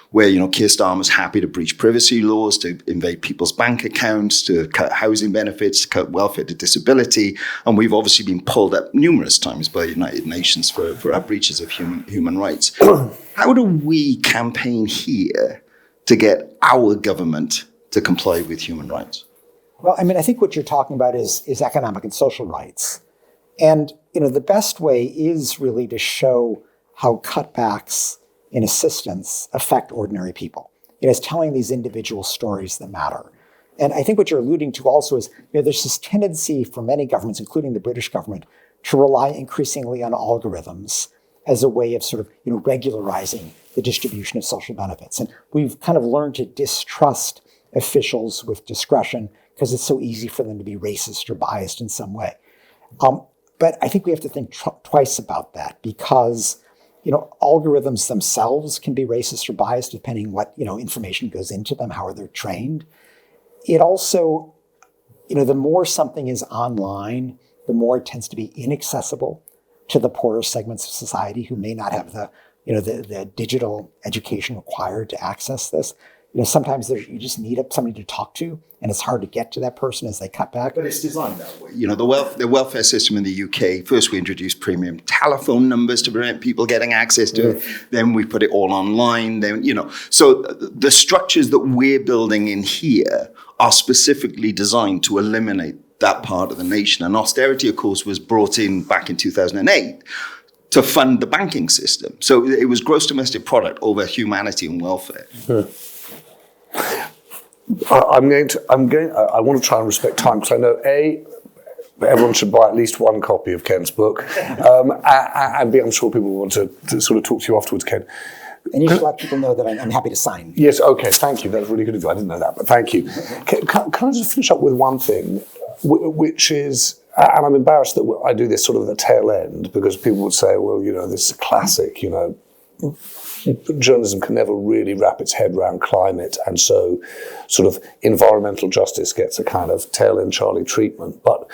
where, Keir Starmer's happy to breach privacy laws, to invade people's bank accounts, to cut housing benefits, to cut welfare to disability. And we've obviously been pulled up numerous times by the United Nations for our breaches of human rights. How do we campaign here to get our government to comply with human rights? Well, I mean, I think what you're talking about is economic and social rights. And, the best way is really to show how cutbacks in assistance affect ordinary people. It's telling these individual stories that matter. And I think what you're alluding to also is, there's this tendency for many governments, including the British government, to rely increasingly on algorithms as a way of sort of, regularizing the distribution of social benefits. And we've kind of learned to distrust officials with discretion because it's so easy for them to be racist or biased in some way. But I think we have to think twice about that because, algorithms themselves can be racist or biased depending what, information goes into them, how they're trained. It also, the more something is online, the more it tends to be inaccessible to the poorer segments of society who may not have the digital education required to access this. Sometimes you just need somebody to talk to, and it's hard to get to that person as they cut back. But it's designed that way. The welfare system in the UK, first we introduced premium telephone numbers to prevent people getting access to it. Then we put it all online. So the structures that we're building in here are specifically designed to eliminate that part of the nation. And austerity, of course, was brought in back in 2008 to fund the banking system. So it was gross domestic product over humanity and welfare. I want to try and respect time because I know everyone should buy at least one copy of Ken's book, and B, I'm sure people want to sort of talk to you afterwards, Ken. And you should let people know that I'm happy to sign. Yes, okay, thank you. That's really good of you. I didn't know that, but thank you. Can I just finish up with one thing, which is, and I'm embarrassed that I do this sort of at the tail end because people would say, well, this is a classic, journalism can never really wrap its head around climate, and so sort of environmental justice gets a kind of tail-end Charlie treatment. But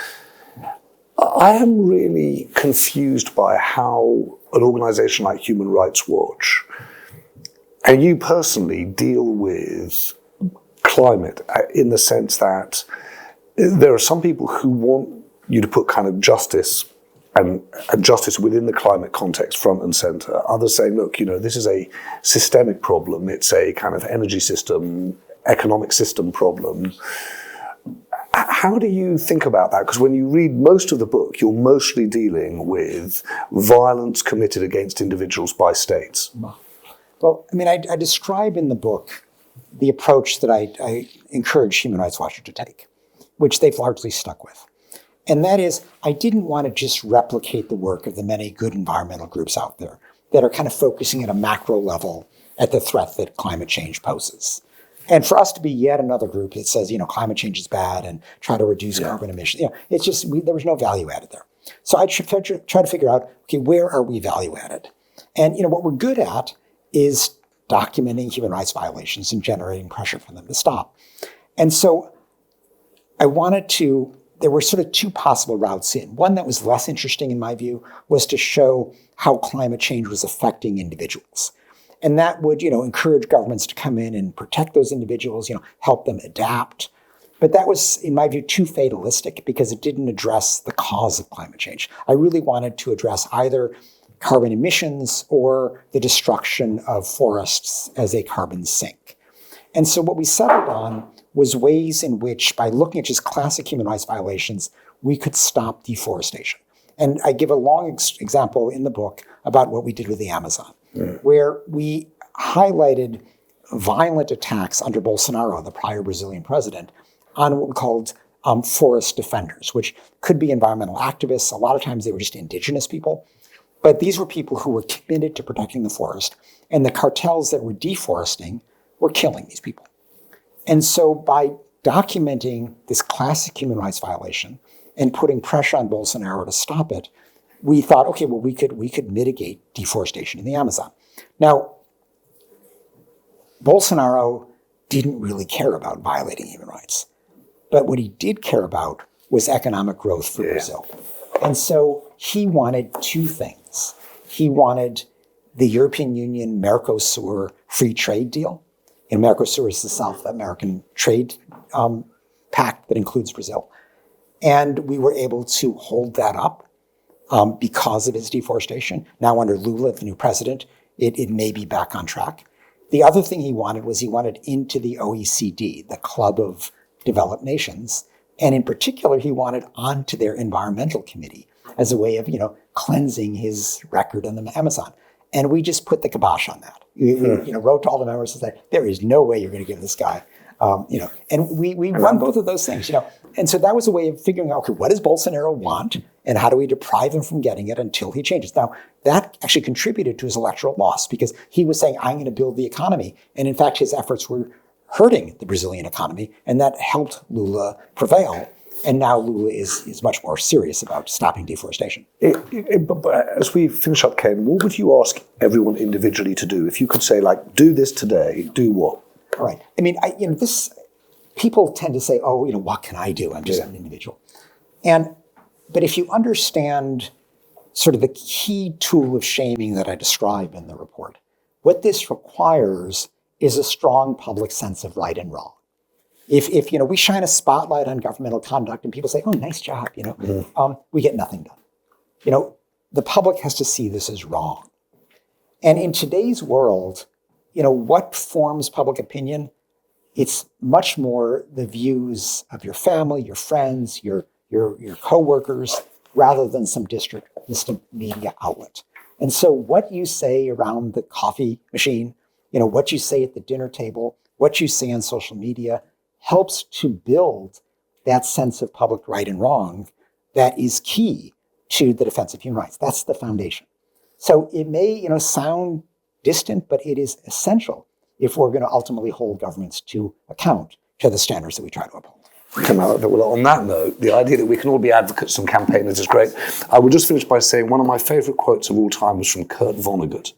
I am really confused by how an organisation like Human Rights Watch, and you personally, deal with climate in the sense that there are some people who want you to put kind of justice and justice within the climate context front and centre. Others say, look, this is a systemic problem. It's a kind of energy system, economic system problem. How do you think about that? Because when you read most of the book, you're mostly dealing with violence committed against individuals by states. Well, I mean, I describe in the book the approach that I encourage Human Rights Watch to take, which they've largely stuck with. And that is, I didn't want to just replicate the work of the many good environmental groups out there that are kind of focusing at a macro level at the threat that climate change poses. And for us to be yet another group that says, climate change is bad and try to reduce carbon emissions, it's just, there was no value added there. So I should try to figure out, okay, where are we value added? And, what we're good at is documenting human rights violations and generating pressure for them to stop. And so there were sort of two possible routes in. One that was less interesting in my view was to show how climate change was affecting individuals. And that would, encourage governments to come in and protect those individuals, help them adapt. But that was, in my view, too fatalistic because it didn't address the cause of climate change. I really wanted to address either carbon emissions or the destruction of forests as a carbon sink. And so what we settled on was ways in which, by looking at just classic human rights violations, we could stop deforestation. And I give a long example in the book about what we did with the Amazon, where we highlighted violent attacks under Bolsonaro, the prior Brazilian president, on what we called forest defenders, which could be environmental activists. A lot of times they were just indigenous people. But these were people who were committed to protecting the forest, and the cartels that were deforesting were killing these people. And so by documenting this classic human rights violation and putting pressure on Bolsonaro to stop it, we thought, okay, well, we could mitigate deforestation in the Amazon. Now, Bolsonaro didn't really care about violating human rights. But what he did care about was economic growth for Brazil. And so he wanted two things. He wanted the European Union Mercosur free trade deal. And Mercosur is the South American trade pact that includes Brazil. And we were able to hold that up because of his deforestation. Now under Lula, the new president, it may be back on track. The other thing he wanted into the OECD, the Club of Developed Nations. And in particular, he wanted onto their environmental committee as a way of, cleansing his record on the Amazon. And we just put the kibosh on that. We wrote to all the members and said, there is no way you're going to give this guy, and we won both of those things, And so that was a way of figuring out, okay, what does Bolsonaro want? And how do we deprive him from getting it until he changes? Now, that actually contributed to his electoral loss because he was saying, I'm going to build the economy. And in fact, his efforts were hurting the Brazilian economy. And that helped Lula prevail. And now Lula is much more serious about stopping deforestation. But as we finish up, Ken, what would you ask everyone individually to do? If you could say, do this today, do what? All right. I mean, people tend to say, what can I do? I'm just an individual. But if you understand sort of the key tool of shaming that I describe in the report, what this requires is a strong public sense of right and wrong. If we shine a spotlight on governmental conduct and people say, oh, nice job, we get nothing done. The public has to see this as wrong. And in today's world, what forms public opinion? It's much more the views of your family, your friends, your coworkers, rather than some distant media outlet. And so what you say around the coffee machine, what you say at the dinner table, what you say on social media, helps to build that sense of public right and wrong that is key to the defense of human rights. That's the foundation. So it may, sound distant, but it is essential if we're going to ultimately hold governments to account to the standards that we try to uphold. Well, on that note, the idea that we can all be advocates and campaigners is great. I will just finish by saying one of my favorite quotes of all time was from Kurt Vonnegut,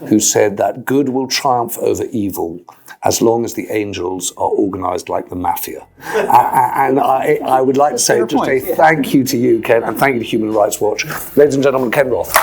who said that good will triumph over evil as long as the angels are organized like the mafia. And I would like to say just a thank you to you, Ken, and thank you to Human Rights Watch. Ladies and gentlemen, Ken Roth.